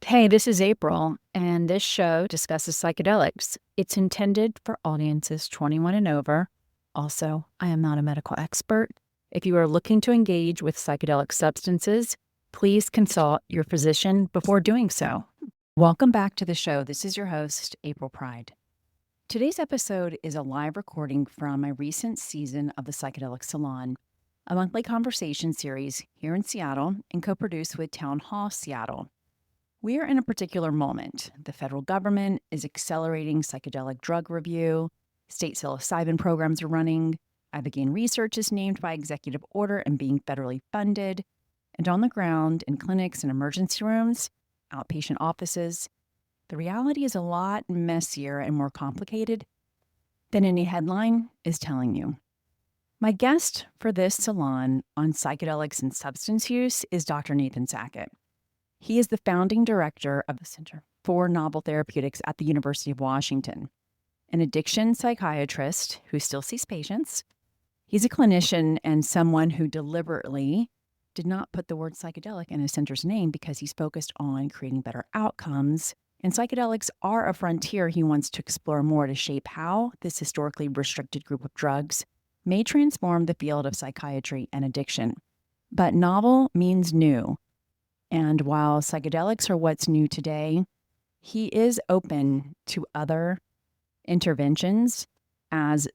Hey, this is April, and this show discusses psychedelics. It's intended for audiences 21 and over. Also, I am not a medical expert. If you are looking to engage with psychedelic substances, please consult your physician before doing so. Welcome back to the show. This is your host, April Pride. Today's episode is a live recording from a recent season of the Psychedelic Salon, a monthly conversation series here in Seattle and co-produced with Town Hall Seattle. We are in a particular moment. The federal government is accelerating psychedelic drug review, state psilocybin programs are running, ibogaine research is named by executive order and being federally funded, and on the ground, in clinics and emergency rooms, outpatient offices, the reality is a lot messier and more complicated than any headline is telling you. My guest for this salon on psychedelics and substance use is Dr. Nathan Sackett. He is the founding director of the Center for Novel Therapeutics at the University of Washington, an addiction psychiatrist who still sees patients. He's a clinician and someone who deliberately did not put the word psychedelic in his center's name because he's focused on creating better outcomes. And psychedelics are a frontier he wants to explore more to shape how this historically restricted group of drugs may transform the field of psychiatry and addiction. But novel means new. And while psychedelics are what's new today, he is open to other interventions as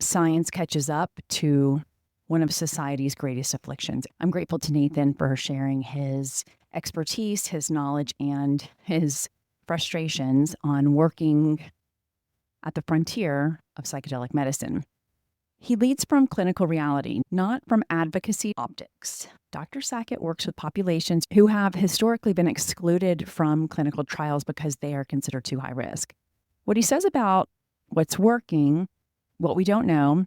science catches up to one of society's greatest afflictions. I'm grateful to Nathan for sharing his expertise, his knowledge, and his frustrations on working at the frontier of psychedelic medicine. He leads from clinical reality, not from advocacy optics. Dr. Sackett works with populations who have historically been excluded from clinical trials because they are considered too high risk. What he says about what's working, what we don't know,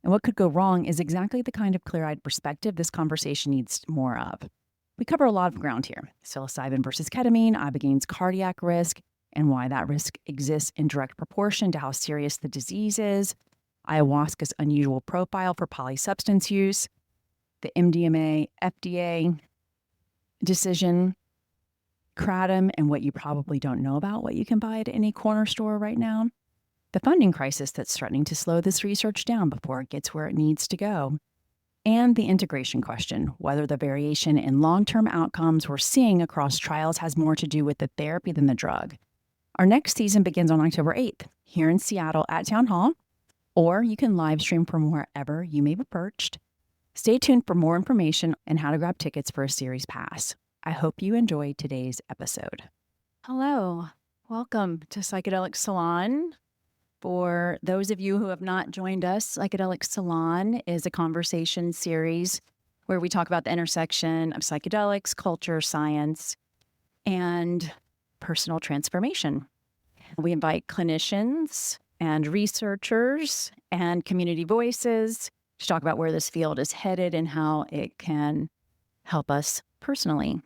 and what could go wrong is exactly the kind of clear-eyed perspective this conversation needs more of. We cover a lot of ground here: psilocybin versus ketamine, ibogaine's cardiac risk, and why that risk exists in direct proportion to how serious the disease is, ayahuasca's unusual profile for polysubstance use, the MDMA FDA decision, kratom, and what you probably don't know about what you can buy at any corner store right now, the funding crisis that's threatening to slow this research down before it gets where it needs to go, and the integration question, whether the variation in long-term outcomes we're seeing across trials has more to do with the therapy than the drug. Our next season begins on October 8th here in Seattle at Town Hall, or you can live stream from wherever you may be perched. Stay tuned for more information and how to grab tickets for a series pass. I hope you enjoy today's episode. Hello, welcome to Psychedelic Salon. For those of you who have not joined us, Psychedelic Salon is a conversation series where we talk about the intersection of psychedelics, culture, science, and personal transformation. We invite clinicians and researchers and community voices to talk about where this field is headed and how it can help us personally.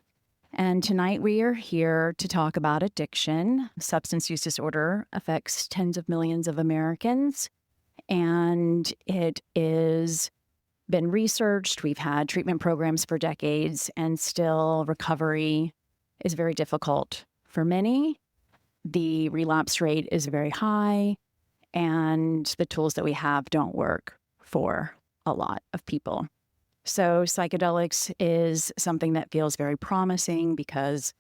And tonight we are here to talk about addiction. Substance use disorder affects tens of millions of Americans, and it is been researched. We've had treatment programs for decades, and still recovery is very difficult for many. The relapse rate is very high, and the tools that we have don't work for a lot of people. So psychedelics is something that feels very promising because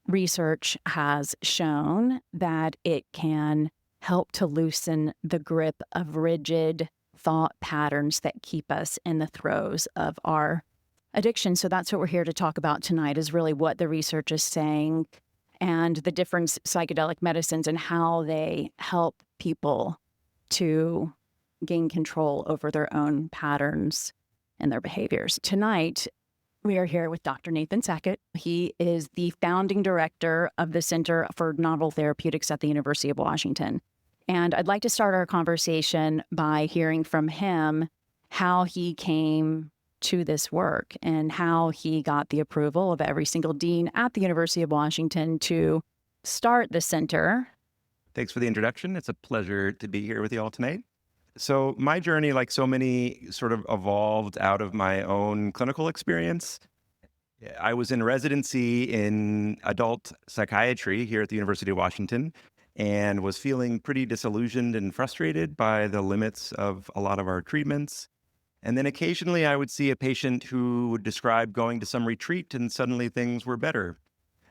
research has shown that it can help to loosen the grip of rigid thought patterns that keep us in the throes of our addiction. So that's what we're here to talk about tonight, is really what the research is saying and the different psychedelic medicines and how they help people to gain control over their own patterns and their behaviors. Tonight, we are here with Dr. Nathan Sackett. He is the founding director of the Center for Novel Therapeutics at the University of Washington. And I'd like to start our conversation by hearing from him how he came to this work and how he got the approval of every single dean at the University of Washington to start the center. Thanks for the introduction. It's a pleasure to be here with you all tonight. So my journey, like so many, sort of evolved out of my own clinical experience. Yeah, I was in residency in adult psychiatry here at the University of Washington and was feeling pretty disillusioned and frustrated by the limits of a lot of our treatments. And then occasionally I would see a patient who would describe going to some retreat and suddenly things were better.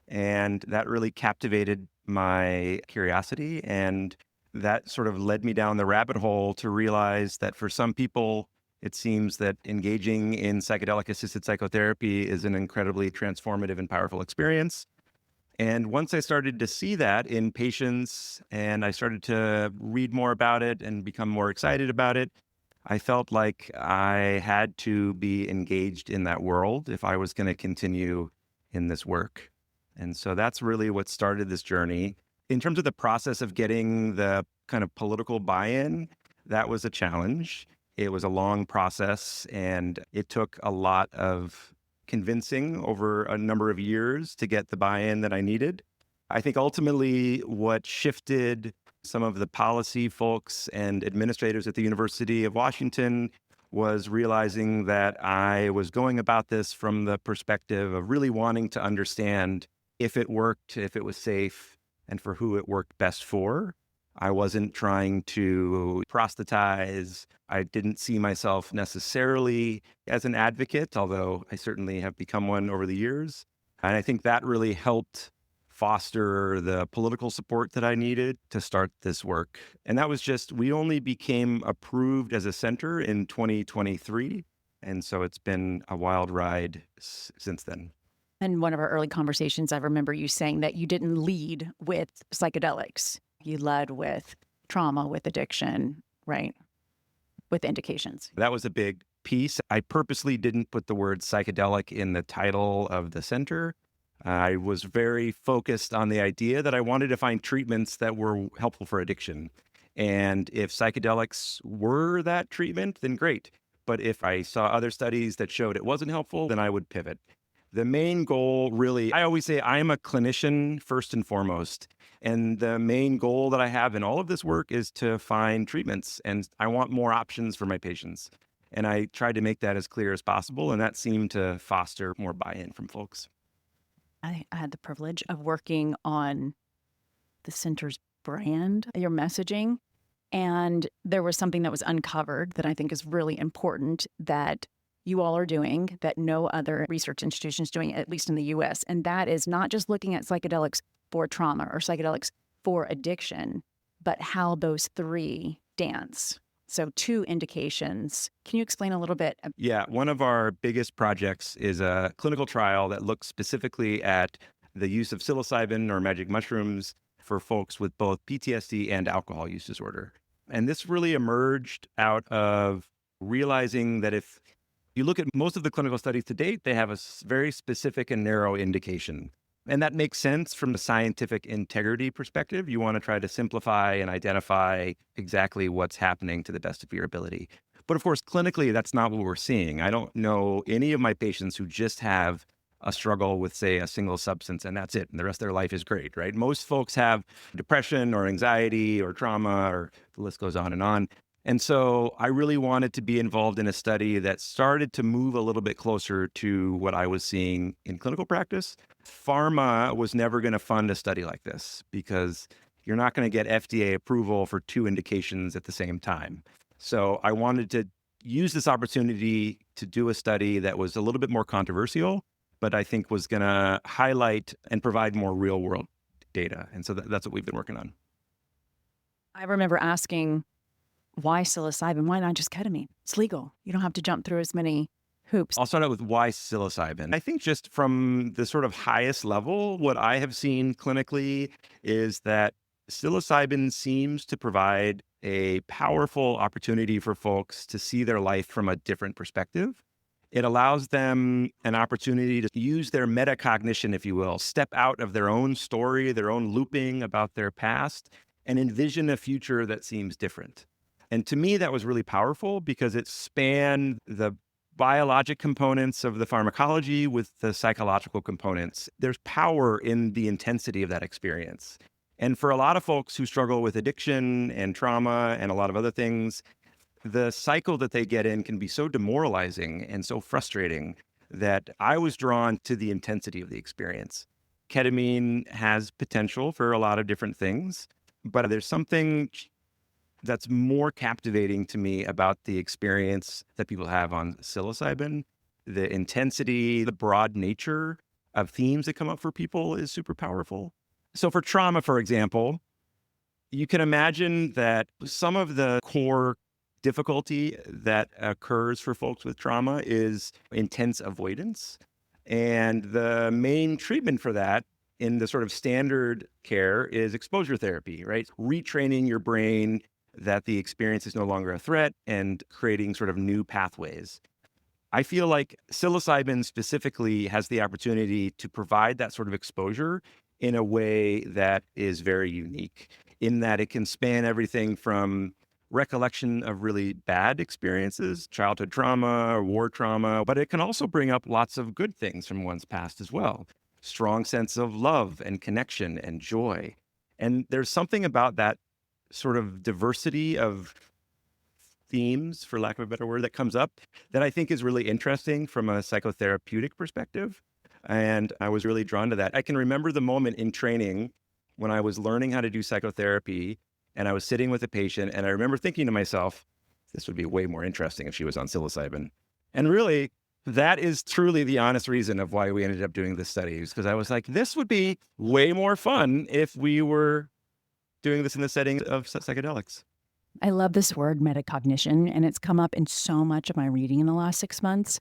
And that really captivated my curiosity. And that sort of led me down the rabbit hole to realize that for some people, it seems that engaging in psychedelic assisted psychotherapy is an incredibly transformative and powerful experience. And once I started to see that in patients and I started to read more about it and become more excited about it, I felt like I had to be engaged in that world if I was going to continue in this work. And so that's really what started this journey. In terms of the process of getting the kind of political buy-in, that was a challenge. It was a long process and it took a lot of convincing over a number of years to get the buy-in that I needed. I think ultimately what shifted some of the policy folks and administrators at the University of Washington was realizing that I was going about this from the perspective of really wanting to understand if it worked, if it was safe, and for who it worked best for. I wasn't trying to proselytize. I didn't see myself necessarily as an advocate, although I certainly have become one over the years. And I think that really helped foster the political support that I needed to start this work. And that was just, we only became approved as a center in 2023. And so it's been a wild ride since then. In one of our early conversations, I remember you saying that you didn't lead with psychedelics. You led with trauma, with addiction, right? With indications. That was a big piece. I purposely didn't put the word psychedelic in the title of the center. I was very focused on the idea that I wanted to find treatments that were helpful for addiction. And if psychedelics were that treatment, then great. But if I saw other studies that showed it wasn't helpful, then I would pivot. The main goal really, I always say I'm a clinician first and foremost. And the main goal that I have in all of this work is to find treatments. And I want more options for my patients. And I tried to make that as clear as possible. And that seemed to foster more buy-in from folks. I had the privilege of working on the center's brand, your messaging. And there was something that was uncovered that I think is really important that you all are doing that no other research institution is doing, at least in the US. And that is not just looking at psychedelics for trauma or psychedelics for addiction, but how those three dance. So 2 indications. Can you explain a little bit? Yeah, one of our biggest projects is a clinical trial that looks specifically at the use of psilocybin or magic mushrooms for folks with both PTSD and alcohol use disorder. And this really emerged out of realizing that if you look at most of the clinical studies to date, they have a very specific and narrow indication. And that makes sense from the scientific integrity perspective. You want to try to simplify and identify exactly what's happening to the best of your ability. But of course, clinically, that's not what we're seeing. I don't know any of my patients who just have a struggle with, say, a single substance and that's it. And the rest of their life is great, right? Most folks have depression or anxiety or trauma, or the list goes on and on. And so I really wanted to be involved in a study that started to move a little bit closer to what I was seeing in clinical practice. Pharma was never going to fund a study like this because you're not going to get FDA approval for 2 indications at the same time. So I wanted to use this opportunity to do a study that was a little bit more controversial, but I think was going to highlight and provide more real world data. And so that's what we've been working on. I remember asking, why psilocybin? Why not just ketamine? It's legal. You don't have to jump through as many hoops. I'll start out with why psilocybin. I think just from the sort of highest level, what I have seen clinically is that psilocybin seems to provide a powerful opportunity for folks to see their life from a different perspective. It allows them an opportunity to use their metacognition, if you will, step out of their own story, their own looping about their past, and envision a future that seems different. And to me, that was really powerful because it spanned the biologic components of the pharmacology with the psychological components. There's power in the intensity of that experience. And for a lot of folks who struggle with addiction and trauma and a lot of other things, the cycle that they get in can be so demoralizing and so frustrating that I was drawn to the intensity of the experience. Ketamine has potential for a lot of different things, but there's something that's more captivating to me about the experience that people have on psilocybin. The intensity, the broad nature of themes that come up for people is super powerful. So for trauma, for example, you can imagine that some of the core difficulty that occurs for folks with trauma is intense avoidance. And the main treatment for that in the sort of standard care is exposure therapy, right? Retraining your brain that the experience is no longer a threat and creating sort of new pathways. I feel like psilocybin specifically has the opportunity to provide that sort of exposure in a way that is very unique, in that it can span everything from recollection of really bad experiences, childhood trauma or war trauma, but it can also bring up lots of good things from one's past as well. Strong sense of love and connection and joy. And there's something about that sort of diversity of themes, for lack of a better word, that comes up that I think is really interesting from a psychotherapeutic perspective. And I was really drawn to that. I can remember the moment in training when I was learning how to do psychotherapy and I was sitting with a patient, and I remember thinking to myself, this would be way more interesting if she was on psilocybin. And really, that is truly the honest reason of why we ended up doing this study, because I was like, this would be way more fun if we were doing this in the setting of psychedelics. I love this word metacognition, and it's come up in so much of my reading in the last 6 months.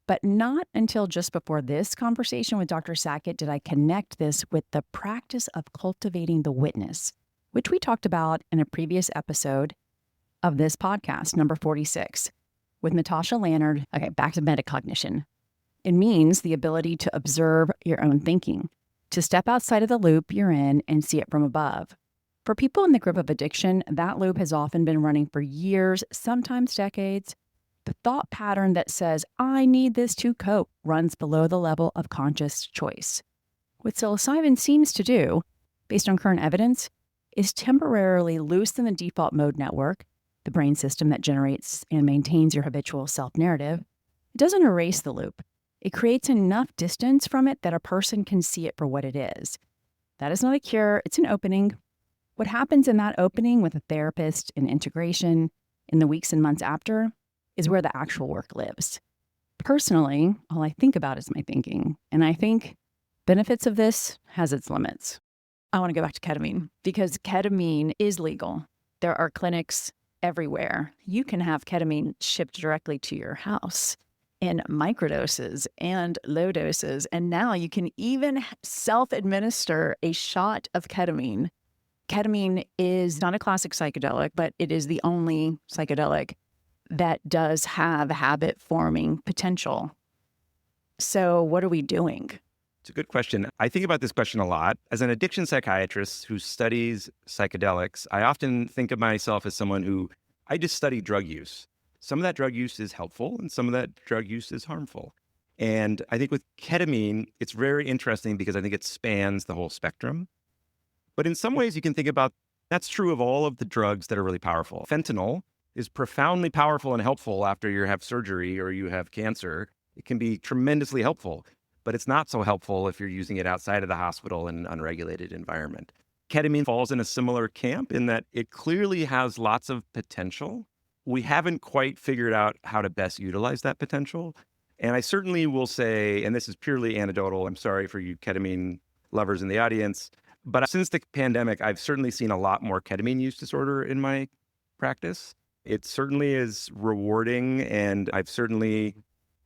But not until just before this conversation with Dr. Sackett did I connect this with the practice of cultivating the witness, which we talked about in a previous episode of this podcast, number 46, with Natasha Lannard. Okay, back to metacognition. It means the ability to observe your own thinking, to step outside of the loop you're in and see it from above. For people in the grip of addiction, that loop has often been running for years, sometimes decades. The thought pattern that says, I need this to cope, runs below the level of conscious choice. What psilocybin seems to do, based on current evidence, is temporarily loosen the default mode network, the brain system that generates and maintains your habitual self-narrative. It doesn't erase the loop. It creates enough distance from it that a person can see it for what it is. That is not a cure, it's an opening. What happens in that opening with a therapist and integration in the weeks and months after is where the actual work lives. Personally, all I think about is my thinking, and I think benefits of this has its limits. I want to go back to ketamine because ketamine is legal. There are clinics everywhere. You can have ketamine shipped directly to your house in microdoses and low doses, and now you can even self-administer a shot of ketamine. Ketamine is not a classic psychedelic, but it is the only psychedelic that does have habit-forming potential. So what are we doing? It's a good question. I think about this question a lot. As an addiction psychiatrist who studies psychedelics, I often think of myself as someone who, I just study drug use. Some of that drug use is helpful and some of that drug use is harmful. And I think with ketamine, it's very interesting because I think it spans the whole spectrum. But in some ways, you can think about that's true of all of the drugs that are really powerful. Fentanyl is profoundly powerful and helpful after you have surgery or you have cancer. It can be tremendously helpful, but it's not so helpful if you're using it outside of the hospital in an unregulated environment. Ketamine falls in a similar camp in that it clearly has lots of potential. We haven't quite figured out how to best utilize that potential. And I certainly will say, and this is purely anecdotal, I'm sorry for you ketamine lovers in the audience, but since the pandemic, I've certainly seen a lot more ketamine use disorder in my practice. It certainly is rewarding, and I've certainly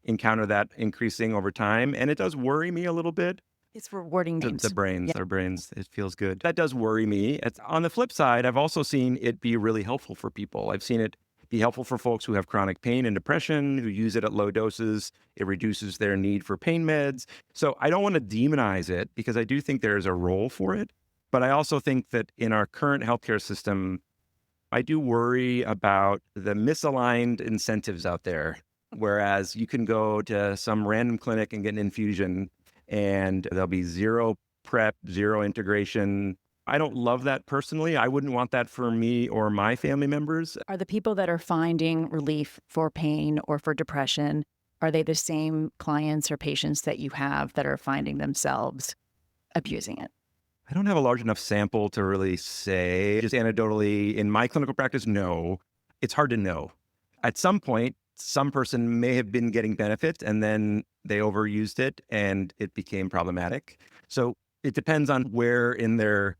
encountered that increasing over time. And it does worry me a little bit. It's rewarding names. The brains, Yeah. our brains, it feels good. That does worry me. On the flip side, I've also seen it be really helpful for people. I've seen it be helpful for folks who have chronic pain and depression, who use it at low doses. It reduces their need for pain meds. So I don't want to demonize it because I do think there's a role for it. But I also think that in our current healthcare system, I do worry about the misaligned incentives out there. Whereas you can go to some random clinic and get an infusion and there'll be zero prep, zero integration. I don't love that personally. I wouldn't want that for me or my family members. Are the people that are finding relief for pain or for depression, Are they the same clients or patients that you have that are finding themselves abusing it? I don't have a large enough sample to really say. Just anecdotally, in my clinical practice, no. It's hard to know. At some point, some person may have been getting benefit and then they overused it and it became problematic. So it depends on where in their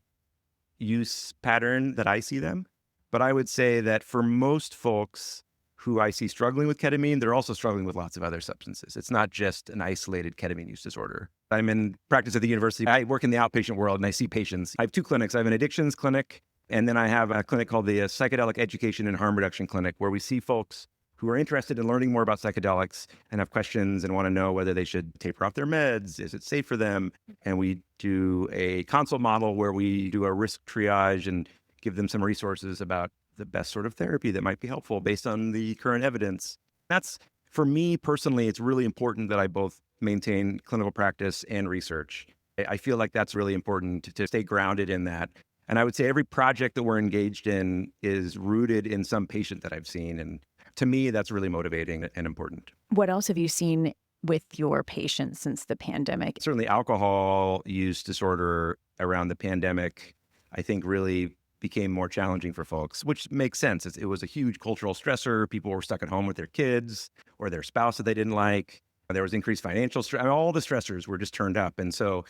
use pattern that I see them. But I would say that for most folks who I see struggling with ketamine, they're also struggling with lots of other substances. It's not just an isolated ketamine use disorder. I'm in practice at the university. I work in the outpatient world and I see patients. I have two clinics. I have an addictions clinic, and then I have a clinic called the Psychedelic Education and Harm Reduction Clinic, where we see folks who are interested in learning more about psychedelics and have questions and want to know whether they should taper off their meds. Is it safe for them? And we do a consult model where we do a risk triage and give them some resources about the best sort of therapy that might be helpful based on the current evidence. That's, for me personally, it's really important that I both maintain clinical practice and research. I feel like that's really important to stay grounded in that. And I would say every project that we're engaged in is rooted in some patient that I've seen. And to me, that's really motivating and important. What else have you seen with your patients since the pandemic? Certainly alcohol use disorder around the pandemic, I think really became more challenging for folks, which makes sense. It was a huge cultural stressor. People were stuck at home with their kids or their spouse that they didn't like. There was increased financial stress. I mean, all the stressors were just turned up. And so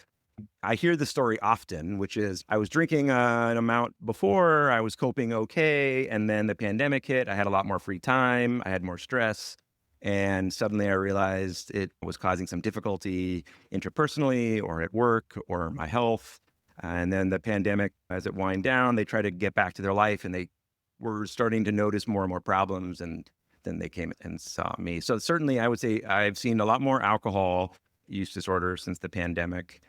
I hear the story often, which is I was drinking an amount before, I was coping okay, and then the pandemic hit. I had a lot more free time, I had more stress, and suddenly I realized it was causing some difficulty interpersonally or at work or my health. And then the pandemic, as it wind down, they try to get back to their life, and they were starting to notice more and more problems, and then they came and saw me. So certainly I would say I've seen a lot more alcohol use disorder since the pandemic.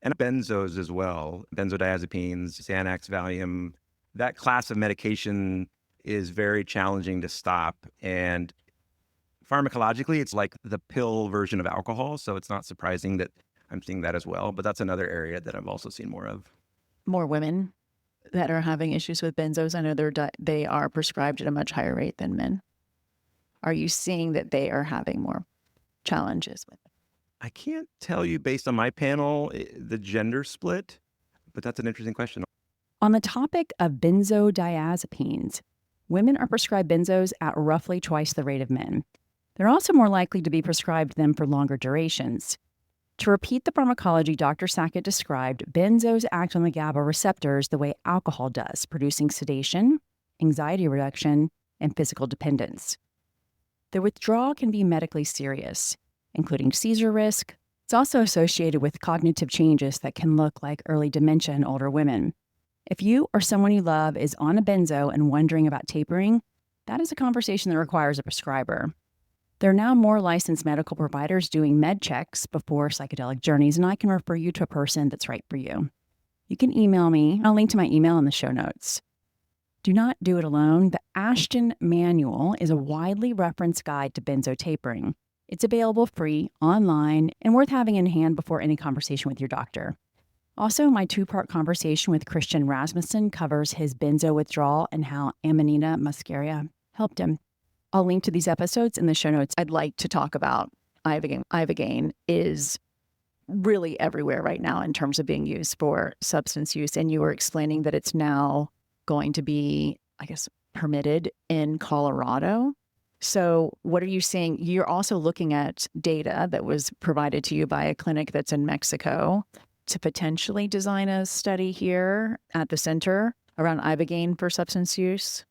And benzos as well, benzodiazepines, Xanax, Valium. That class of medication is very challenging to stop. And pharmacologically, it's like the pill version of alcohol. So it's not surprising that I'm seeing that as well. But that's another area that I've also seen more of. More women that are having issues with benzos. I know they are prescribed at a much higher rate than men. Are you seeing that they are having more challenges with it? I can't tell you based on my panel the gender split, but that's an interesting question. On the topic of benzodiazepines, women are prescribed benzos at roughly twice the rate of men. They're also more likely to be prescribed them for longer durations. To repeat the pharmacology Dr. Sackett described, benzos act on the GABA receptors the way alcohol does, producing sedation, anxiety reduction, and physical dependence. The withdrawal can be medically serious, including seizure risk. It's also associated with cognitive changes that can look like early dementia in older women. If you or someone you love is on a benzo and wondering about tapering, that is a conversation that requires a prescriber. There are now more licensed medical providers doing med checks before psychedelic journeys, and I can refer you to a person that's right for you. You can email me. I'll link to my email in the show notes. Do not do it alone. The Ashton Manual is a widely referenced guide to benzo tapering. It's available free, online, and worth having in hand before any conversation with your doctor. Also, my 2-part conversation with Christian Rasmussen covers his benzo withdrawal and how Amanita muscaria helped him. I'll link to these episodes in the show notes. I'd like to talk about ibogaine. Ibogaine is really everywhere right now in terms of being used for substance use, and you were explaining that it's now going to be, I guess, permitted in Colorado. So what are you seeing? You're also looking at data that was provided to you by a clinic that's in Mexico to potentially design a study here at the center around ibogaine for substance use.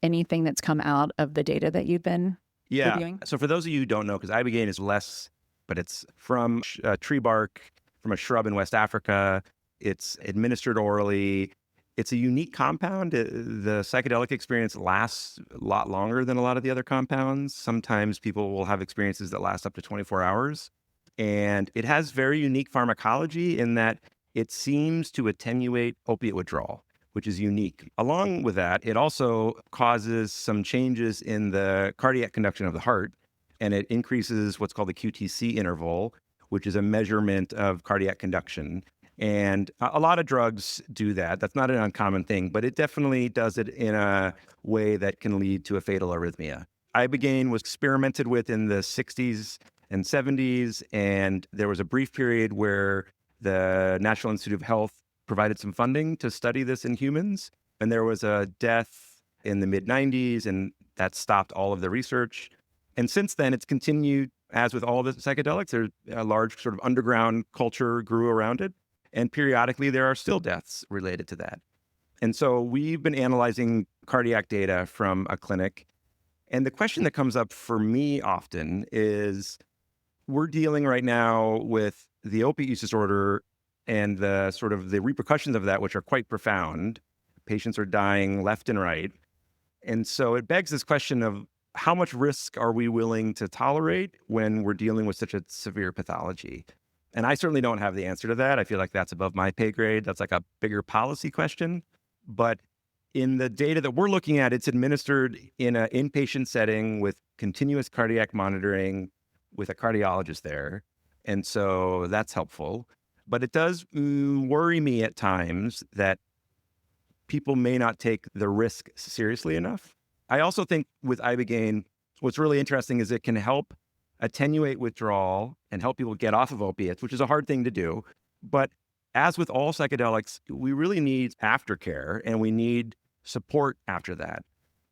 Anything that's come out of the data that you've been reviewing? So for those of you who don't know, because ibogaine is less, but it's from tree bark, from a shrub in West Africa. It's administered orally. It's a unique compound. The psychedelic experience lasts a lot longer than a lot of the other compounds. Sometimes people will have experiences that last up to 24 hours. And it has very unique pharmacology in that it seems to attenuate opiate withdrawal, which is unique. Along with that, it also causes some changes in the cardiac conduction of the heart, and it increases what's called the QTC interval, which is a measurement of cardiac conduction. And a lot of drugs do that. That's not an uncommon thing, but it definitely does it in a way that can lead to a fatal arrhythmia. Ibogaine was experimented with in the 60s and 70s, and there was a brief period where the National Institute of Health provided some funding to study this in humans. And there was a death in the mid-90s, and that stopped all of the research. And since then, it's continued, as with all the psychedelics, there's a large sort of underground culture grew around it. And periodically, there are still deaths related to that. And so we've been analyzing cardiac data from a clinic. And the question that comes up for me often is, we're dealing right now with the opiate use disorder and the sort of the repercussions of that, which are quite profound. Patients are dying left and right. And so it begs this question of how much risk are we willing to tolerate when we're dealing with such a severe pathology? And I certainly don't have the answer to that. I feel like that's above my pay grade. That's like a bigger policy question. But in the data that we're looking at, it's administered in an inpatient setting with continuous cardiac monitoring with a cardiologist there. And so that's helpful. But it does worry me at times that people may not take the risk seriously enough. I also think with ibogaine, what's really interesting is it can help attenuate withdrawal and help people get off of opiates, which is a hard thing to do. But as with all psychedelics, we really need aftercare and we need support after that.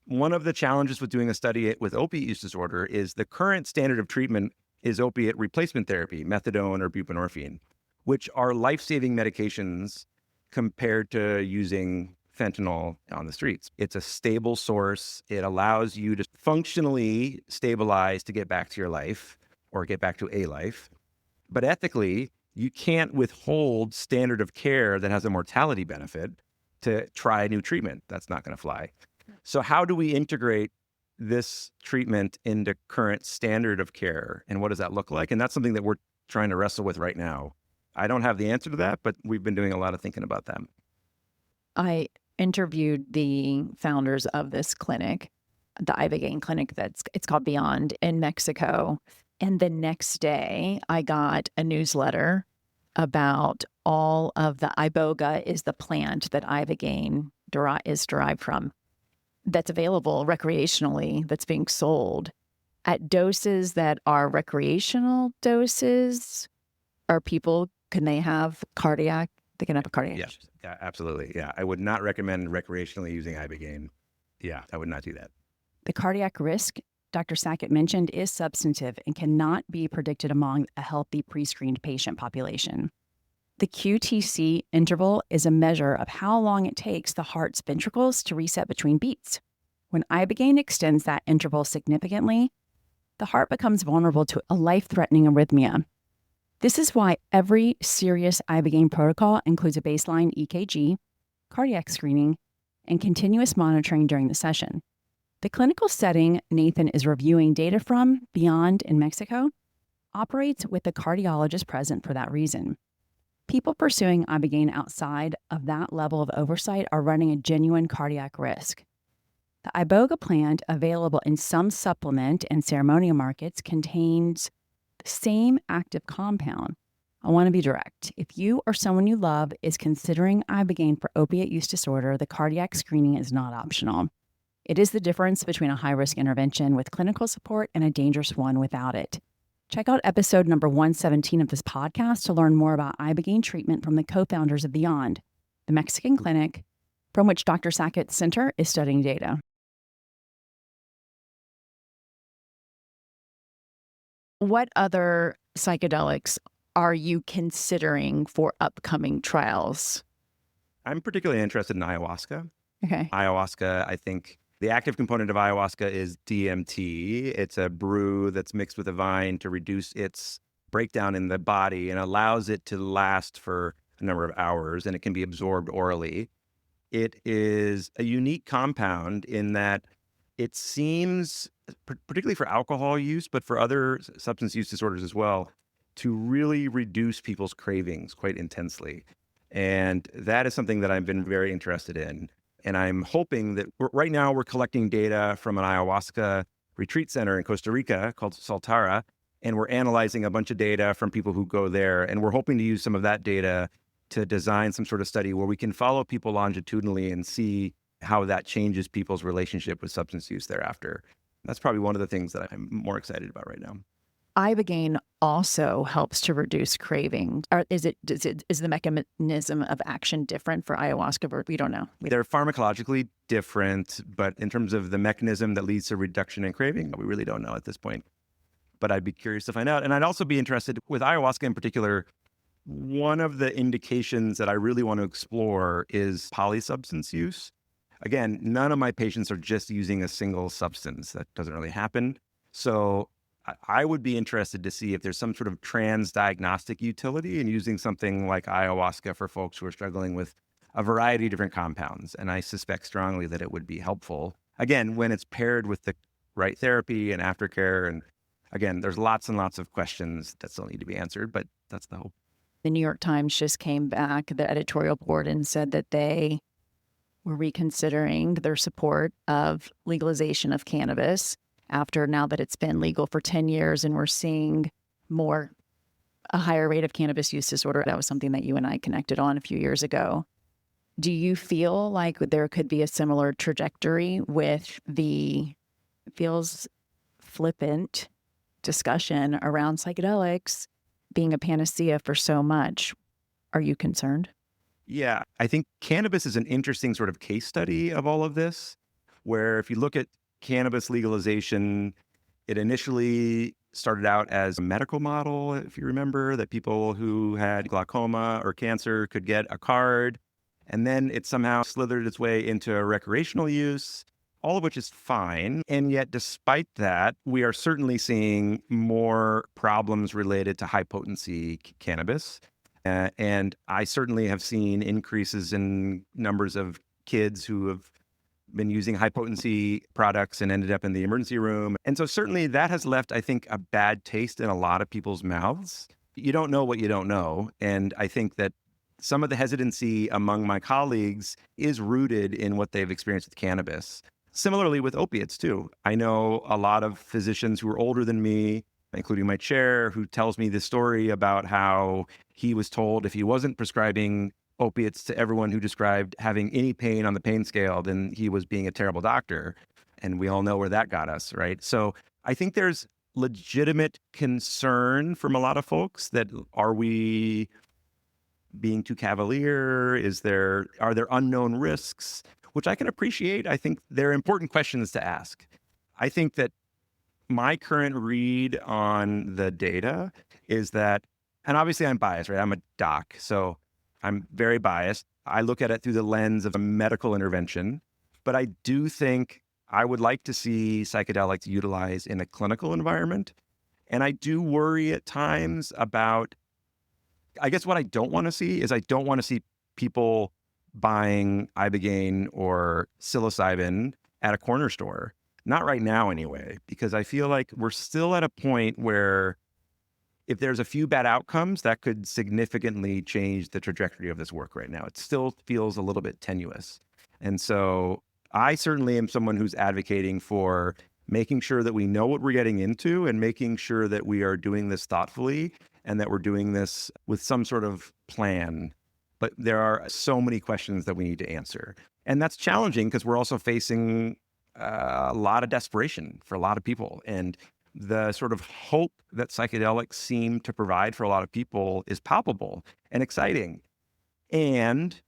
One of the challenges with doing a study with opiate use disorder is the current standard of treatment is opiate replacement therapy, methadone or buprenorphine, which are life-saving medications compared to using fentanyl on the streets. It's a stable source. It allows you to functionally stabilize to get back to your life or get back to a life. But ethically, you can't withhold standard of care that has a mortality benefit to try a new treatment. That's not going to fly. So how do we integrate this treatment into current standard of care? And what does that look like? And that's something that we're trying to wrestle with right now. I don't have the answer to that, but we've been doing a lot of thinking about that. I interviewed the founders of this clinic, the ibogaine clinic it's called Beyond in Mexico. And the next day I got a newsletter about all of the iboga is the plant that ibogaine is derived from, that's available recreationally, that's being sold at doses that are recreational doses. Can they have cardiac? They can have a cardiac. Yes, yeah, absolutely. Yeah, I would not recommend recreationally using ibogaine. Yeah, I would not do that. The cardiac risk Dr. Sackett mentioned is substantive and cannot be predicted among a healthy pre-screened patient population. The QTC interval is a measure of how long it takes the heart's ventricles to reset between beats. When ibogaine extends that interval significantly, the heart becomes vulnerable to a life-threatening arrhythmia. This is why every serious ibogaine protocol includes a baseline EKG, cardiac screening, and continuous monitoring during the session. The clinical setting Nathan is reviewing data from, Beyond in Mexico, operates with the cardiologist present for that reason. People pursuing ibogaine outside of that level of oversight are running a genuine cardiac risk. The iboga plant, available in some supplement and ceremonial markets, contains the same active compound. I want to be direct. If you or someone you love is considering ibogaine for opiate use disorder, the cardiac screening is not optional. It is the difference between a high-risk intervention with clinical support and a dangerous one without it. Check out episode number 117 of this podcast to learn more about ibogaine treatment from the co-founders of Beyond, the Mexican clinic from which Dr. Sackett's center is studying data. What other psychedelics are you considering for upcoming trials? I'm particularly interested in ayahuasca. Okay. Ayahuasca, I think the active component of ayahuasca is DMT. It's a brew that's mixed with a vine to reduce its breakdown in the body and allows it to last for a number of hours, and it can be absorbed orally. It is a unique compound in that it seems, particularly for alcohol use, but for other substance use disorders as well, to really reduce people's cravings quite intensely. And that is something that I've been very interested in. And I'm hoping that right now we're collecting data from an ayahuasca retreat center in Costa Rica called Saltara, and we're analyzing a bunch of data from people who go there. And we're hoping to use some of that data to design some sort of study where we can follow people longitudinally and see how that changes people's relationship with substance use thereafter. That's probably one of the things that I'm more excited about right now. Ibogaine also helps to reduce craving. Or is the mechanism of action different for ayahuasca? Or we don't know. They're pharmacologically different, but in terms of the mechanism that leads to reduction in craving, we really don't know at this point. But I'd be curious to find out. And I'd also be interested with ayahuasca in particular. One of the indications that I really want to explore is polysubstance use. Again, none of my patients are just using a single substance. That doesn't really happen. So I would be interested to see if there's some sort of trans-diagnostic utility in using something like ayahuasca for folks who are struggling with a variety of different compounds. And I suspect strongly that it would be helpful, again, when it's paired with the right therapy and aftercare. And again, there's lots and lots of questions that still need to be answered, but that's the hope. The New York Times just came back, the editorial board, and said that they were reconsidering their support of legalization of cannabis after now that it's been legal for 10 years and we're seeing a higher rate of cannabis use disorder. That was something that you and I connected on a few years ago. Do you feel like there could be a similar trajectory with the, it feels flippant discussion around psychedelics being a panacea for so much? Are you concerned? Yeah, I think cannabis is an interesting sort of case study of all of this, where if you look at cannabis legalization, it initially started out as a medical model, if you remember, that people who had glaucoma or cancer could get a card, and then it somehow slithered its way into recreational use, all of which is fine. And yet, despite that, we are certainly seeing more problems related to high potency cannabis. And I certainly have seen increases in numbers of kids who have been using high potency products and ended up in the emergency room. And so certainly that has left, I think, a bad taste in a lot of people's mouths. You don't know what you don't know. And I think that some of the hesitancy among my colleagues is rooted in what they've experienced with cannabis. Similarly with opiates too. I know a lot of physicians who are older than me, including my chair, who tells me this story about how he was told if he wasn't prescribing opiates to everyone who described having any pain on the pain scale, then he was being a terrible doctor. And we all know where that got us, right? So I think there's legitimate concern from a lot of folks that are we being too cavalier? Are there unknown risks? Which I can appreciate. I think they're important questions to ask. I think that my current read on the data is that, and obviously I'm biased, right? I'm a doc, so I'm very biased. I look at it through the lens of a medical intervention, but I do think I would like to see psychedelics utilized in a clinical environment. And I do worry at times about, I guess what I don't want to see is I don't want to see people buying ibogaine or psilocybin at a corner store. Not right now anyway, because I feel like we're still at a point where if there's a few bad outcomes, that could significantly change the trajectory of this work right now. It still feels a little bit tenuous. And so I certainly am someone who's advocating for making sure that we know what we're getting into and making sure that we are doing this thoughtfully and that we're doing this with some sort of plan. But there are so many questions that we need to answer. And that's challenging because we're also facing a lot of desperation for a lot of people. And the sort of hope that psychedelics seem to provide for a lot of people is palpable and exciting. And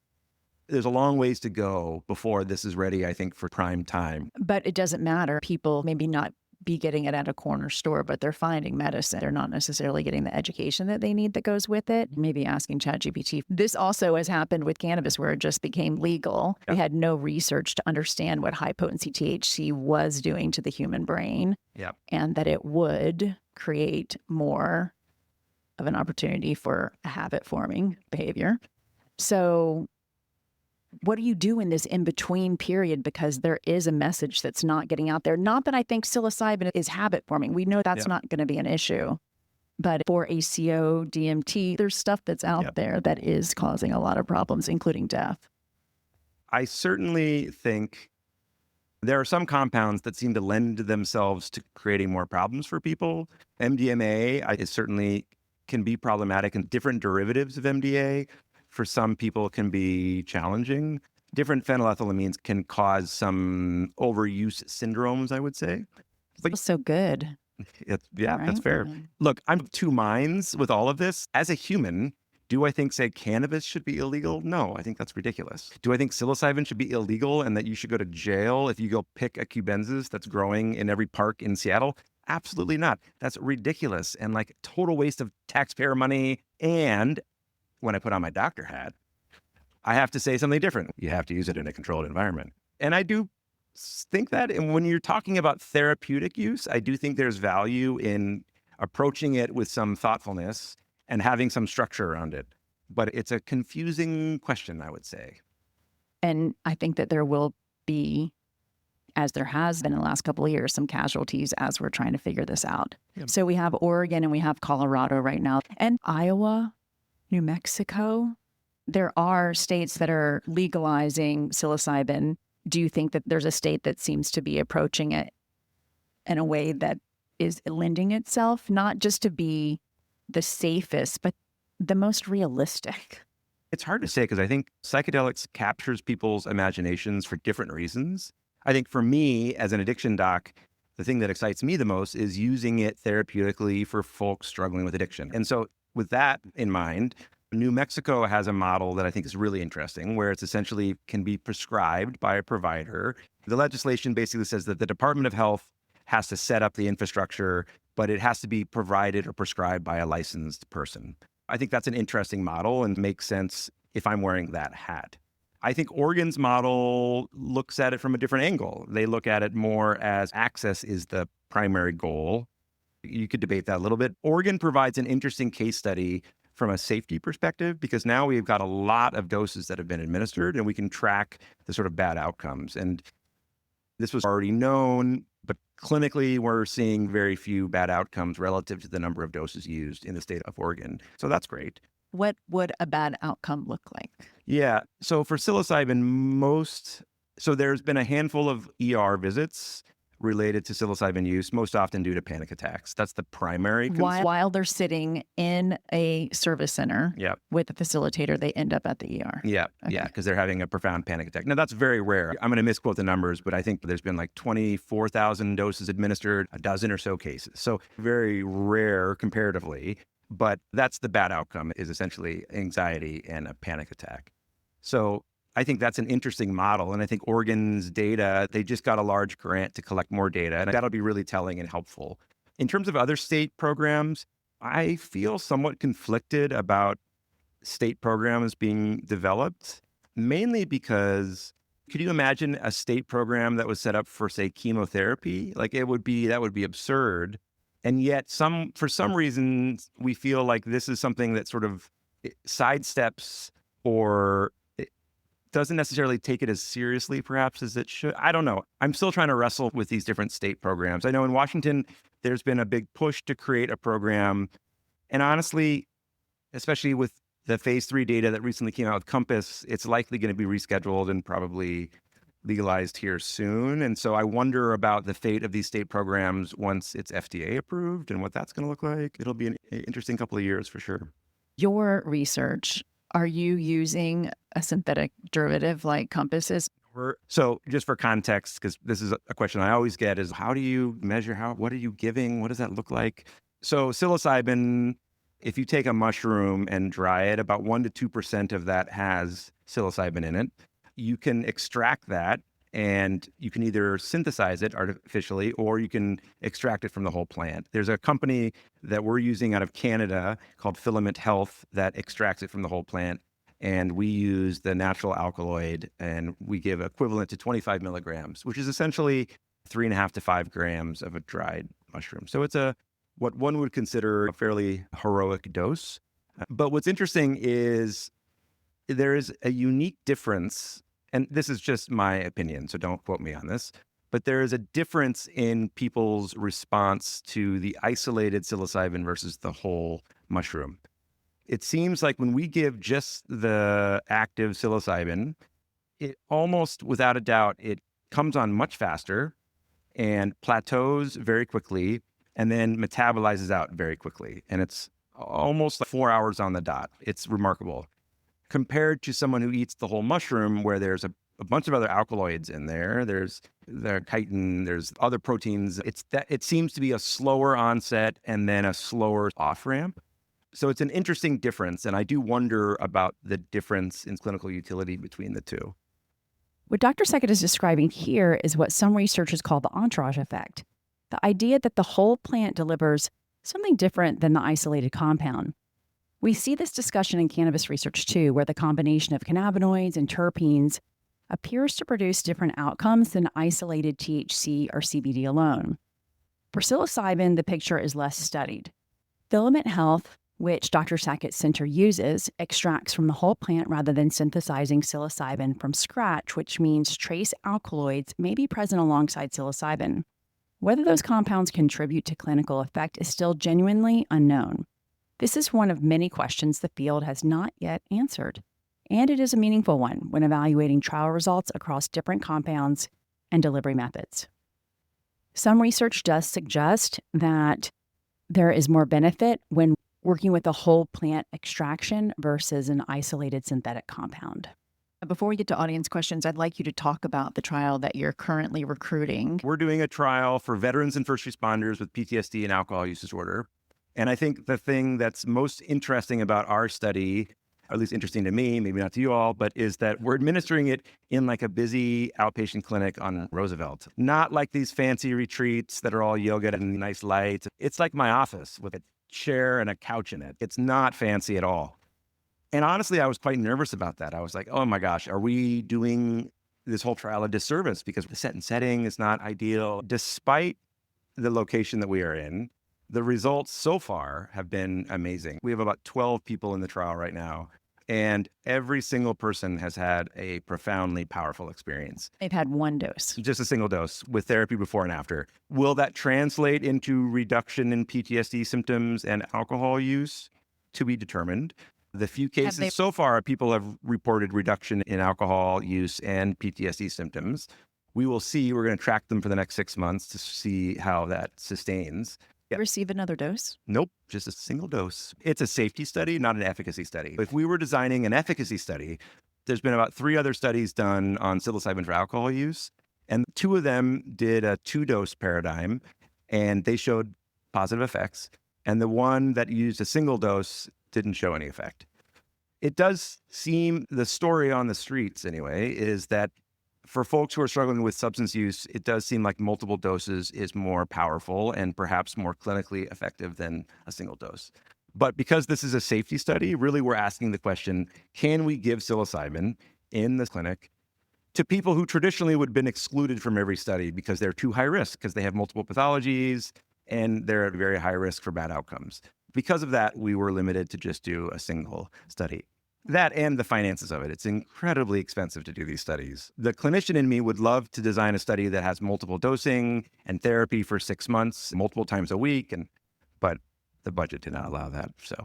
there's a long ways to go before this is ready, I think, for prime time. But it doesn't matter. People maybe not be getting it at a corner store, but they're finding medicine. They're not necessarily getting the education that they need that goes with it. Maybe asking ChatGPT. This also has happened with cannabis where it just became legal. Yep. We had no research to understand what high potency THC was doing to the human brain. Yep. And that it would create more of an opportunity for a habit forming behavior. So what do you do in this in-between period? Because there is a message that's not getting out there. Not that I think psilocybin is habit forming. We know that's not going to be an issue. But for ACO, DMT, there's stuff that's out there that is causing a lot of problems, including death. I certainly think there are some compounds that seem to lend themselves to creating more problems for people. MDMA is certainly can be problematic, and different derivatives of MDA for some people can be challenging. Different phenylethylamines can cause some overuse syndromes, I would say. But Feels so good, yeah, that's right? fair. Look, I'm of two minds with all of this. As a human, do I think, say, cannabis should be illegal? No, I think that's ridiculous. Do I think psilocybin should be illegal and that you should go to jail if you go pick a cubensis that's growing in every park in Seattle? Absolutely not. That's ridiculous and like total waste of taxpayer money. And when I put on my doctor hat, I have to say something different. You have to use it in a controlled environment. And I do think that. And when you're talking about therapeutic use, I do think there's value in approaching it with some thoughtfulness and having some structure around it. But it's a confusing question, I would say. And I think that there will be, as there has been in the last couple of years, some casualties as we're trying to figure this out. Yep. So we have Oregon and we have Colorado right now, and Iowa, New Mexico. There are states that are legalizing psilocybin. Do you think that there's a state that seems to be approaching it in a way that is lending itself not just to be the safest, but the most realistic? It's hard to say because I think psychedelics captures people's imaginations for different reasons. I think for me, as an addiction doc, the thing that excites me the most is using it therapeutically for folks struggling with addiction. And so with that in mind, New Mexico has a model that I think is really interesting, where it's essentially can be prescribed by a provider. The legislation basically says that the Department of Health has to set up the infrastructure, but it has to be provided or prescribed by a licensed person. I think that's an interesting model and makes sense if I'm wearing that hat. I think Oregon's model looks at it from a different angle. They look at it more as access is the primary goal. You could debate that a little bit. Oregon provides an interesting case study from a safety perspective, because now we've got a lot of doses that have been administered and we can track the sort of bad outcomes. And this was already known, but clinically we're seeing very few bad outcomes relative to the number of doses used in the state of Oregon. So that's great. What would a bad outcome look like? Yeah. So for psilocybin, there's been a handful of ER visits related to psilocybin use, most often due to panic attacks. That's the primary concern. While they're sitting in a service center with a facilitator, they end up at the ER. Yeah, Okay. because they're having a profound panic attack. Now, that's very rare. I'm going to misquote the numbers, but I think there's been like 24,000 doses administered, a dozen or so cases. So very rare comparatively, but that's the bad outcome, is essentially anxiety and a panic attack. So I think that's an interesting model. And I think Oregon's data, they just got a large grant to collect more data, and that'll be really telling and helpful. In terms of other state programs, I feel somewhat conflicted about state programs being developed, mainly because could you imagine a state program that was set up for, say, chemotherapy? Like that would be absurd. And yet for some reason, we feel like this is something that sort of sidesteps or doesn't necessarily take it as seriously, perhaps, as it should. I don't know. I'm still trying to wrestle with these different state programs. I know in Washington, there's been a big push to create a program. And honestly, especially with the phase 3 data that recently came out with Compass, it's likely going to be rescheduled and probably legalized here soon. And so I wonder about the fate of these state programs once it's FDA approved and what that's going to look like. It'll be an interesting couple of years for sure. Your research, are you using a synthetic derivative like Compass? So just for context, because this is a question I always get, is how do you measure what are you giving? What does that look like? So psilocybin, if you take a mushroom and dry it, about 1% to 2% of that has psilocybin in it. You can extract that and you can either synthesize it artificially or you can extract it from the whole plant. There's a company that we're using out of Canada called Filament Health that extracts it from the whole plant. And we use the natural alkaloid and we give equivalent to 25 milligrams, which is essentially 3.5 to 5 grams of a dried mushroom. So it's what one would consider a fairly heroic dose. But what's interesting is there is a unique difference, and this is just my opinion, so don't quote me on this, but there is a difference in people's response to the isolated psilocybin versus the whole mushroom. It seems like when we give just the active psilocybin, it almost without a doubt, it comes on much faster and plateaus very quickly and then metabolizes out very quickly. And it's almost like 4 hours on the dot. It's remarkable. Compared to someone who eats the whole mushroom where there's a bunch of other alkaloids in there. There's the chitin, there's other proteins. It seems to be a slower onset and then a slower off ramp. So it's an interesting difference. And I do wonder about the difference in clinical utility between the two. What Dr. Sackett is describing here is what some researchers call the entourage effect, the idea that the whole plant delivers something different than the isolated compound. We see this discussion in cannabis research too, where the combination of cannabinoids and terpenes appears to produce different outcomes than isolated THC or CBD alone. For psilocybin, the picture is less studied. Filament Health, which Dr. Sackett's center uses, extracts from the whole plant rather than synthesizing psilocybin from scratch, which means trace alkaloids may be present alongside psilocybin. Whether those compounds contribute to clinical effect is still genuinely unknown. This is one of many questions the field has not yet answered, and it is a meaningful one when evaluating trial results across different compounds and delivery methods. Some research does suggest that there is more benefit when working with a whole plant extraction versus an isolated synthetic compound. Before we get to audience questions, I'd like you to talk about the trial that you're currently recruiting. We're doing a trial for veterans and first responders with PTSD and alcohol use disorder. And I think the thing that's most interesting about our study, or at least interesting to me, maybe not to you all, but is that we're administering it in like a busy outpatient clinic on Roosevelt. Not like these fancy retreats that are all yoga and nice lights. It's like my office with a chair and a couch in it. It's not fancy at all. And honestly, I was quite nervous about that. I was like, oh my gosh, are we doing this whole trial a disservice? Because the set and setting is not ideal. Despite the location that we are in, the results so far have been amazing. We have about 12 people in the trial right now, and every single person has had a profoundly powerful experience. They've had one dose. Just a single dose with therapy before and after. Will that translate into reduction in PTSD symptoms and alcohol use? To be determined. The few cases so far, people have reported reduction in alcohol use and PTSD symptoms. We will see. We're going to track them for the next 6 months to see how that sustains. Receive another dose? Nope, just a single dose. It's a safety study, not an efficacy study. If we were designing an efficacy study, there's been about 3 other studies done on psilocybin for alcohol use, and 2 of them did a 2-dose paradigm, and they showed positive effects. And the one that used a single dose didn't show any effect. It does seem, the story on the streets anyway, is that for folks who are struggling with substance use, it does seem like multiple doses is more powerful and perhaps more clinically effective than a single dose. But because this is a safety study, really we're asking the question, can we give psilocybin in the clinic to people who traditionally would have been excluded from every study because they're too high risk, because they have multiple pathologies and they're at very high risk for bad outcomes. Because of that, we were limited to just do a single study. That and the finances of it. It's incredibly expensive to do these studies. The clinician in me would love to design a study that has multiple dosing and therapy for 6 months, multiple times a week, but the budget did not allow that. So,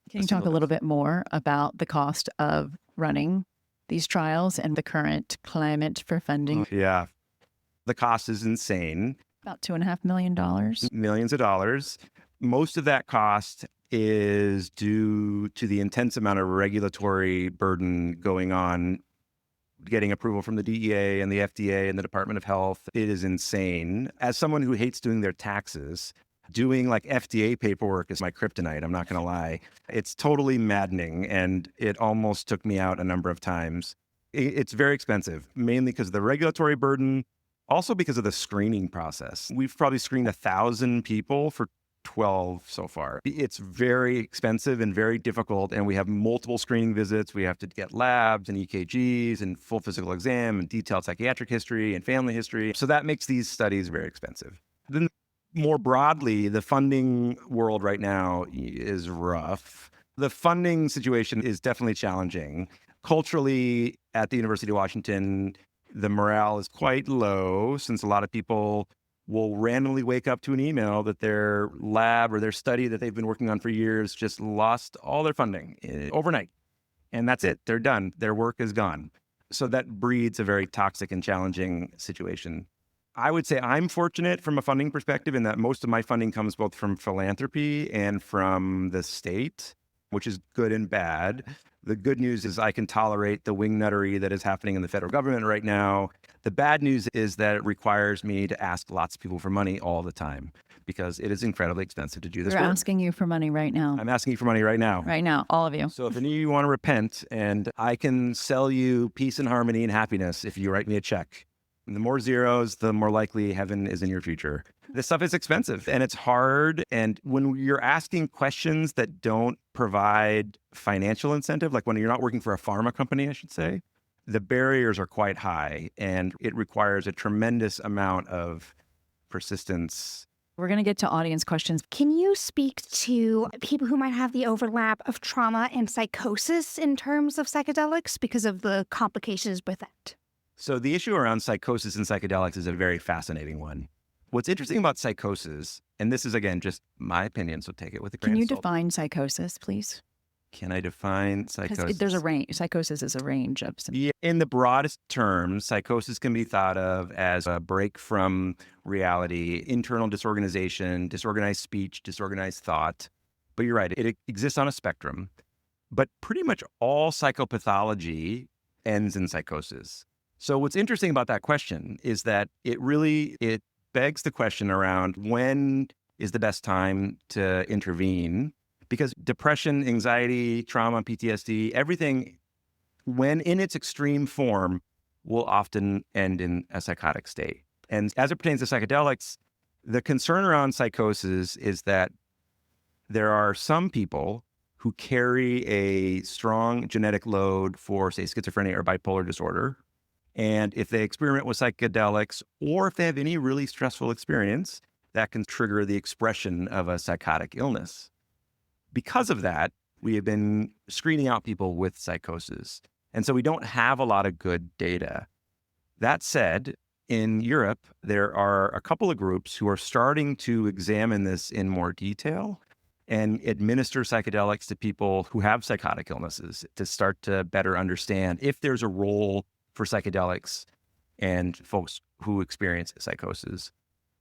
can you talk a little bit more about the cost of running these trials and the current climate for funding? Yeah, the cost is insane. About $2.5 million. Millions of dollars. Most of that cost is due to the intense amount of regulatory burden going on, getting approval from the DEA and the FDA and the Department of Health. It is insane. As someone who hates doing their taxes, doing like FDA paperwork is my kryptonite. I'm not going to lie. It's totally maddening, and it almost took me out a number of times. It's very expensive, mainly because of the regulatory burden, also because of the screening process. We've probably screened 1,000 people for 12 so far. It's very expensive and very difficult, and we have multiple screening visits. We have to get labs and EKGs and full physical exam and detailed psychiatric history and family history. So that makes these studies very expensive. Then more broadly, the funding world right now is rough. The funding situation is definitely challenging. Culturally, at the University of Washington, the morale is quite low, since a lot of people will randomly wake up to an email that their lab or their study that they've been working on for years just lost all their funding overnight. And that's it. They're done. Their work is gone. So that breeds a very toxic and challenging situation. I would say I'm fortunate from a funding perspective in that most of my funding comes both from philanthropy and from the state, which is good and bad. The good news is I can tolerate the wingnuttery that is happening in the federal government right now. The bad news is that it requires me to ask lots of people for money all the time because it is incredibly expensive to do this They're work. asking you for money right now. I'm asking you for money right now. Right now, all of you. So if any of you want to repent, and I can sell you peace and harmony and happiness if you write me a check. And the more zeros, the more likely heaven is in your future. This stuff is expensive and it's hard. And when you're asking questions that don't provide financial incentive, like when you're not working for a pharma company, I should say, the barriers are quite high and it requires a tremendous amount of persistence. We're going to get to audience questions. Can you speak to people who might have the overlap of trauma and psychosis in terms of psychedelics because of the complications with it? So the issue around psychosis and psychedelics is a very fascinating one. What's interesting about psychosis, and this is, again, just my opinion, so take it with a grain Can you of salt. define psychosis, please? Can I define psychosis? Because there's a range. Psychosis is a range of symptoms. Yeah, in the broadest terms, psychosis can be thought of as a break from reality, internal disorganization, disorganized speech, disorganized thought. But you're right, it exists on a spectrum. But pretty much all psychopathology ends in psychosis. So what's interesting about that question is that it begs the question around when is the best time to intervene? Because depression, anxiety, trauma, PTSD, everything, when in its extreme form, will often end in a psychotic state. And as it pertains to psychedelics, the concern around psychosis is that there are some people who carry a strong genetic load for, say, schizophrenia or bipolar disorder. And if they experiment with psychedelics, or if they have any really stressful experience, that can trigger the expression of a psychotic illness. Because of that, we have been screening out people with psychosis. And so we don't have a lot of good data. That said, in Europe, there are a couple of groups who are starting to examine this in more detail and administer psychedelics to people who have psychotic illnesses to start to better understand if there's a role for psychedelics and folks who experience psychosis.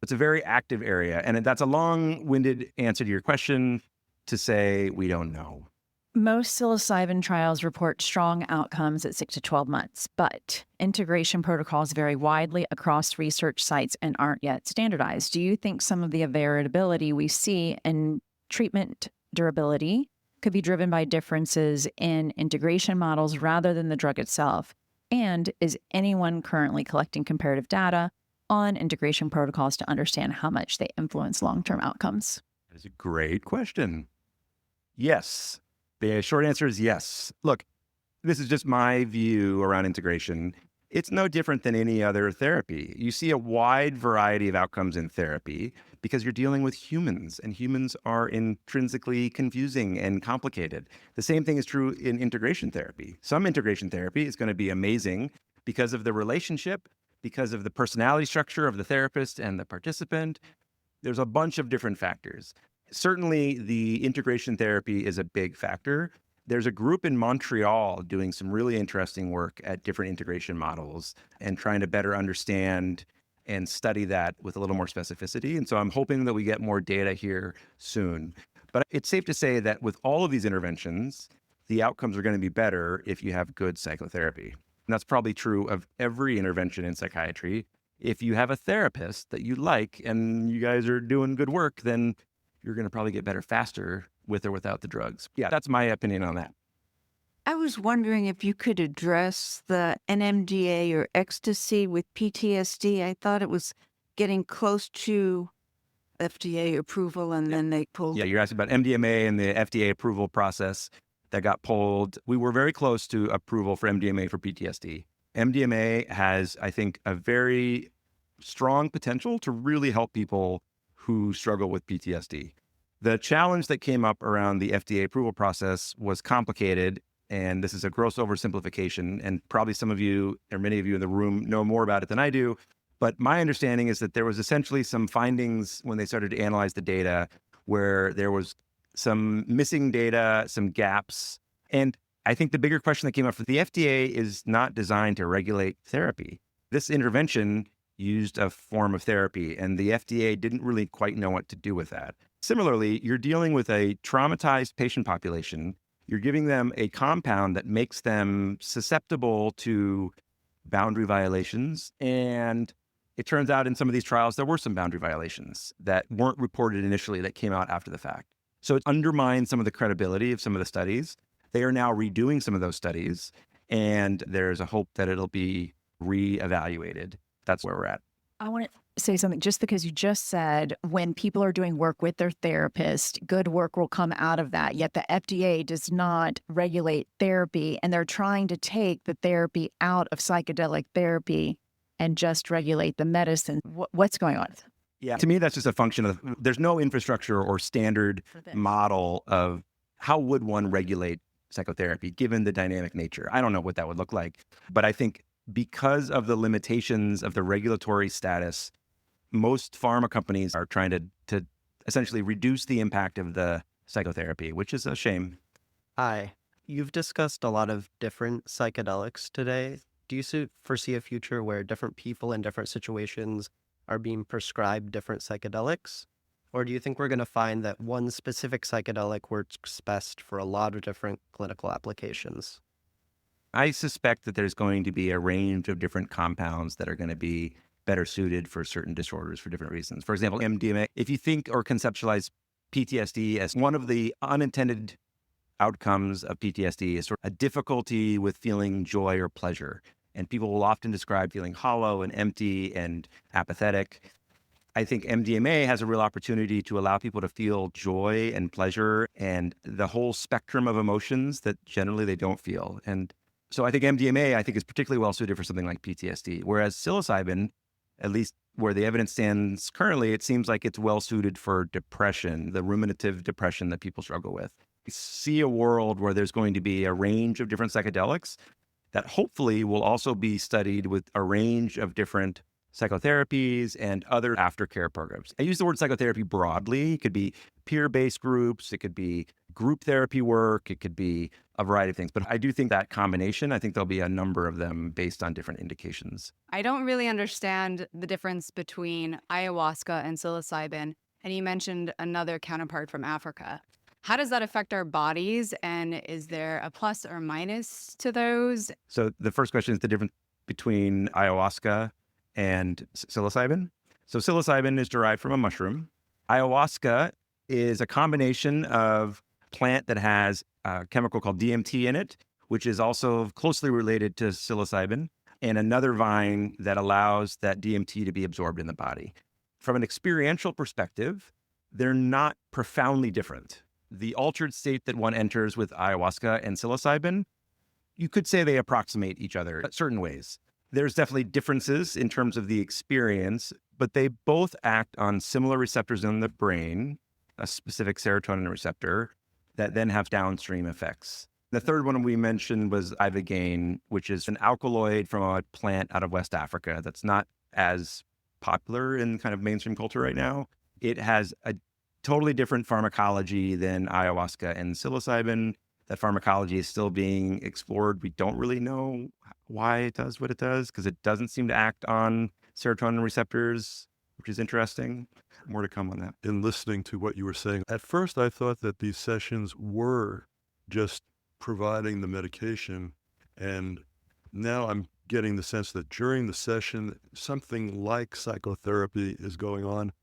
It's a very active area. And that's a long-winded answer to your question to say we don't know. Most psilocybin trials report strong outcomes at 6 to 12 months, but integration protocols vary widely across research sites and aren't yet standardized. Do you think some of the variability we see in treatment durability could be driven by differences in integration models rather than the drug itself? And is anyone currently collecting comparative data on integration protocols to understand how much they influence long-term outcomes? That's a great question. Yes. The short answer is yes. Look, this is just my view around integration. It's no different than any other therapy. You see a wide variety of outcomes in therapy because you're dealing with humans, and humans are intrinsically confusing and complicated. The same thing is true in integration therapy. Some integration therapy is going to be amazing because of the relationship, because of the personality structure of the therapist and the participant. There's a bunch of different factors. Certainly, the integration therapy is a big factor. There's a group in Montreal doing some really interesting work at different integration models and trying to better understand and study that with a little more specificity. And so I'm hoping that we get more data here soon. But it's safe to say that with all of these interventions, the outcomes are going to be better if you have good psychotherapy. And that's probably true of every intervention in psychiatry. If you have a therapist that you like and you guys are doing good work, then you're going to probably get better faster with or without the drugs. Yeah, that's my opinion on that. I was wondering if you could address the NMDA or ecstasy with PTSD. I thought it was getting close to FDA approval, and then they pulled. Yeah, you're asking about MDMA and the FDA approval process that got pulled. We were very close to approval for MDMA for PTSD. MDMA has, I think, a very strong potential to really help people who struggle with PTSD. The challenge that came up around the FDA approval process was complicated, and this is a gross oversimplification, and probably some of you or many of you in the room know more about it than I do. But my understanding is that there was essentially some findings when they started to analyze the data where there was some missing data, some gaps. And I think the bigger question that came up for the FDA is not designed to regulate therapy. This intervention used a form of therapy, and the FDA didn't really quite know what to do with that. Similarly, you're dealing with a traumatized patient population You're giving them a compound that makes them susceptible to boundary violations. And it turns out in some of these trials, there were some boundary violations that weren't reported initially that came out after the fact. So it undermines some of the credibility of some of the studies. They are now redoing some of those studies, and there's a hope that it'll be reevaluated. That's where we're at. I want to say something just because you just said when people are doing work with their therapist, good work will come out of that. Yet the FDA does not regulate therapy, and they're trying to take the therapy out of psychedelic therapy and just regulate the medicine. What's going on? Yeah. To me, that's just a function of there's no infrastructure or standard model of how would one regulate psychotherapy given the dynamic nature. I don't know what that would look like, but I think because of the limitations of the regulatory status, most pharma companies are trying to essentially reduce the impact of the psychotherapy, which is a shame. Hi, you've discussed a lot of different psychedelics today. Do you foresee a future where different people in different situations are being prescribed different psychedelics? Or do you think we're going to find that one specific psychedelic works best for a lot of different clinical applications? I suspect that there's going to be a range of different compounds that are going to be better suited for certain disorders for different reasons. For example, MDMA, if you think or conceptualize PTSD as one of the unintended outcomes of PTSD is sort of a difficulty with feeling joy or pleasure. And people will often describe feeling hollow and empty and apathetic. I think MDMA has a real opportunity to allow people to feel joy and pleasure and the whole spectrum of emotions that generally they don't feel. And so I think MDMA, is particularly well suited for something like PTSD, whereas psilocybin, at least where the evidence stands currently, it seems like it's well suited for depression, the ruminative depression that people struggle with. We see a world where there's going to be a range of different psychedelics that hopefully will also be studied with a range of different psychotherapies and other aftercare programs. I use the word psychotherapy broadly. It could be peer-based groups, it could be group therapy work, it could be a variety of things. But I do think that combination, I think there'll be a number of them based on different indications. I don't really understand the difference between ayahuasca and psilocybin. And you mentioned another counterpart from Africa. How does that affect our bodies? And is there a plus or minus to those? So the first question is the difference between ayahuasca and psilocybin. So psilocybin is derived from a mushroom. Ayahuasca is a combination of plant that has a chemical called DMT in it, which is also closely related to psilocybin, and another vine that allows that DMT to be absorbed in the body. From an experiential perspective, they're not profoundly different. The altered state that one enters with ayahuasca and psilocybin, you could say they approximate each other in certain ways. There's definitely differences in terms of the experience, but they both act on similar receptors in the brain, a specific serotonin receptor, that then have downstream effects. The third one we mentioned was ibogaine, which is an alkaloid from a plant out of West Africa that's not as popular in kind of mainstream culture right now. It has a totally different pharmacology than ayahuasca and psilocybin. That pharmacology is still being explored. We don't really know why it does what it does because it doesn't seem to act on serotonin receptors, which is interesting. More to come on that. In listening to what you were saying, at first I thought that these sessions were just providing the medication, and now I'm getting the sense that during the session, something like psychotherapy is going on,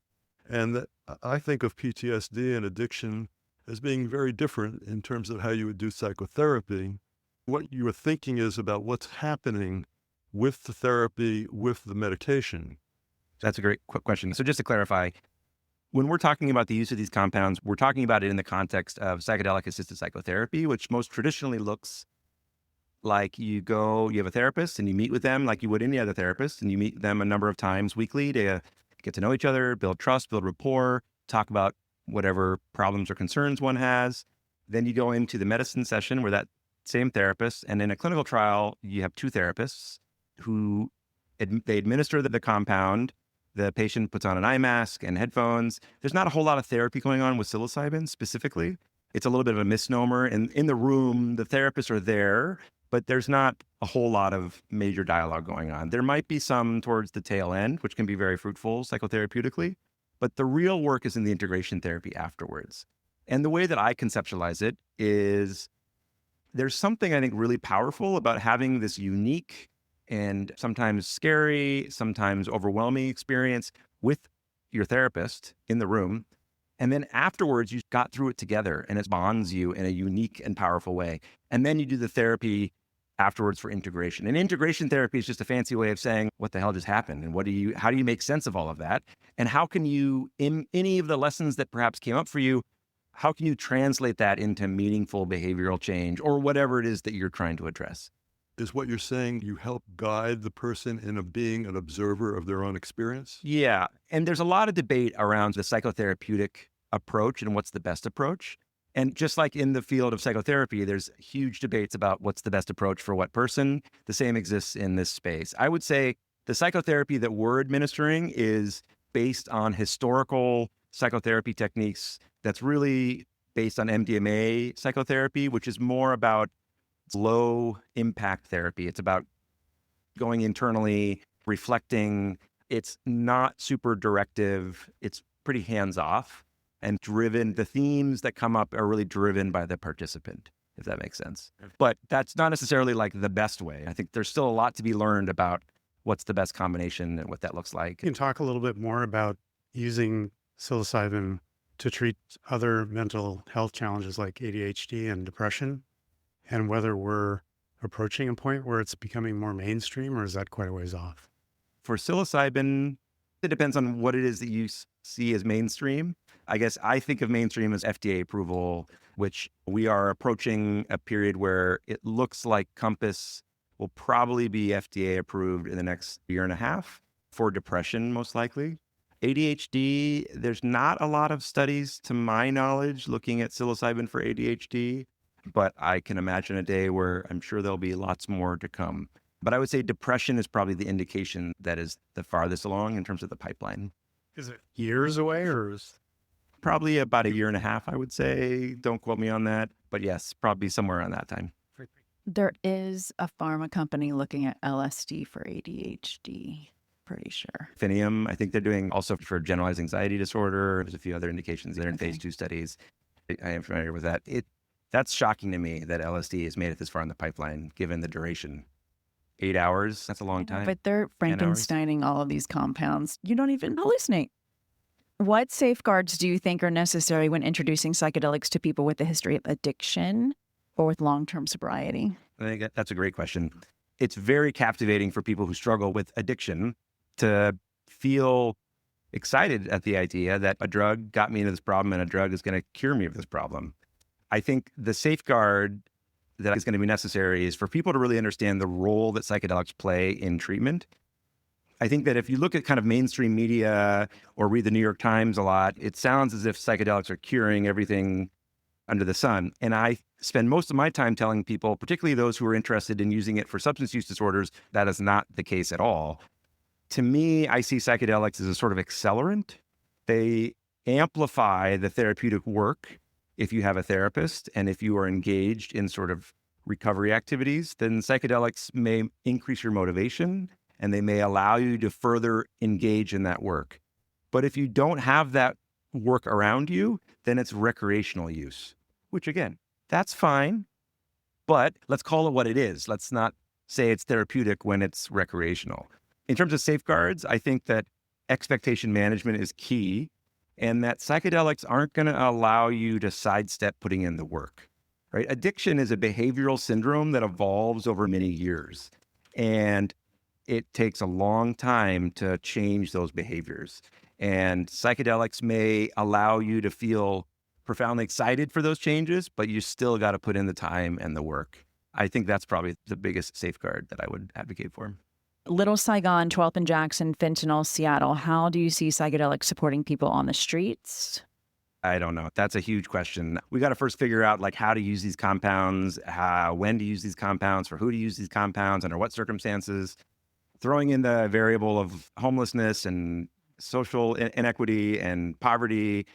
and that I think of PTSD and addiction as being very different in terms of how you would do psychotherapy. What you were thinking is about what's happening with the therapy, with the medication. That's a great question. So just to clarify, when we're talking about the use of these compounds, we're talking about it in the context of psychedelic-assisted psychotherapy, which most traditionally looks like you have a therapist and you meet with them like you would any other therapist, and you meet them a number of times weekly to get to know each other, build trust, build rapport, talk about whatever problems or concerns one has. Then you go into the medicine session where that same therapist, and in a clinical trial, you have two therapists who they administer the compound. The patient puts on an eye mask and headphones. There's not a whole lot of therapy going on with psilocybin specifically. It's a little bit of a misnomer. And in the room, the therapists are there, but there's not a whole lot of major dialogue going on. There might be some towards the tail end, which can be very fruitful psychotherapeutically, but the real work is in the integration therapy afterwards. And the way that I conceptualize it is there's something I think really powerful about having this unique and sometimes scary, sometimes overwhelming experience with your therapist in the room. And then afterwards, you got through it together and it bonds you in a unique and powerful way. And then you do the therapy afterwards for integration. And integration therapy is just a fancy way of saying, what the hell just happened? And how do you make sense of all of that? And how can you, in any of the lessons that perhaps came up for you, how can you translate that into meaningful behavioral change or whatever it is that you're trying to address? Is what you're saying you help guide the person in being an observer of their own experience? Yeah. And there's a lot of debate around the psychotherapeutic approach and what's the best approach. And just like in the field of psychotherapy, there's huge debates about what's the best approach for what person. The same exists in this space. I would say the psychotherapy that we're administering is based on historical psychotherapy techniques that's really based on MDMA psychotherapy, which is more about low impact therapy. It's about going internally, reflecting. It's not super directive. It's pretty hands off and driven. The themes that come up are really driven by the participant, if that makes sense. But that's not necessarily like the best way. I think there's still a lot to be learned about what's the best combination and what that looks like. Can you talk a little bit more about using psilocybin to treat other mental health challenges like ADHD and depression, and whether we're approaching a point where it's becoming more mainstream, or is that quite a ways off? For psilocybin, it depends on what it is that you see as mainstream. I guess I think of mainstream as FDA approval, which we are approaching a period where it looks like Compass will probably be FDA approved in the next year and a half for depression, most likely. ADHD, there's not a lot of studies, to my knowledge, looking at psilocybin for ADHD, but I can imagine a day where I'm sure there'll be lots more to come. But I would say depression is probably the indication that is the farthest along in terms of the pipeline. Is it years away, or is... Probably about a year and a half, I would say. Don't quote me on that. But yes, probably somewhere around that time. There is a pharma company looking at LSD for ADHD, pretty sure. Finium, I think they're doing also for generalized anxiety disorder. There's a few other indications. They're in phase 2 studies. I am familiar with that. That's shocking to me that LSD has made it this far in the pipeline, given the duration. 8 hours, that's a long time. But they're Frankensteining all of these compounds. You don't even hallucinate. What safeguards do you think are necessary when introducing psychedelics to people with a history of addiction or with long-term sobriety? I think that's a great question. It's very captivating for people who struggle with addiction to feel excited at the idea that a drug got me into this problem and a drug is going to cure me of this problem. I think the safeguard that is going to be necessary is for people to really understand the role that psychedelics play in treatment. I think that if you look at kind of mainstream media or read the New York Times a lot, it sounds as if psychedelics are curing everything under the sun. And I spend most of my time telling people, particularly those who are interested in using it for substance use disorders, that is not the case at all. To me, I see psychedelics as a sort of accelerant. They amplify the therapeutic work if you have a therapist and if you are engaged in sort of recovery activities, then psychedelics may increase your motivation and they may allow you to further engage in that work. But if you don't have that work around you, then it's recreational use, which again, that's fine, but let's call it what it is. Let's not say it's therapeutic when it's recreational. In terms of safeguards, I think that expectation management is key and that psychedelics aren't going to allow you to sidestep putting in the work, right? Addiction is a behavioral syndrome that evolves over many years. And it takes a long time to change those behaviors. And psychedelics may allow you to feel profoundly excited for those changes, but you still got to put in the time and the work. I think that's probably the biggest safeguard that I would advocate for. Little Saigon, 12th and Jackson, Fentanyl, Seattle. How do you see psychedelics supporting people on the streets? I don't know. That's a huge question. We got to first figure out like how to use these compounds, when to use these compounds, for who to use these compounds, under what circumstances. Throwing in the variable of homelessness and social inequity and poverty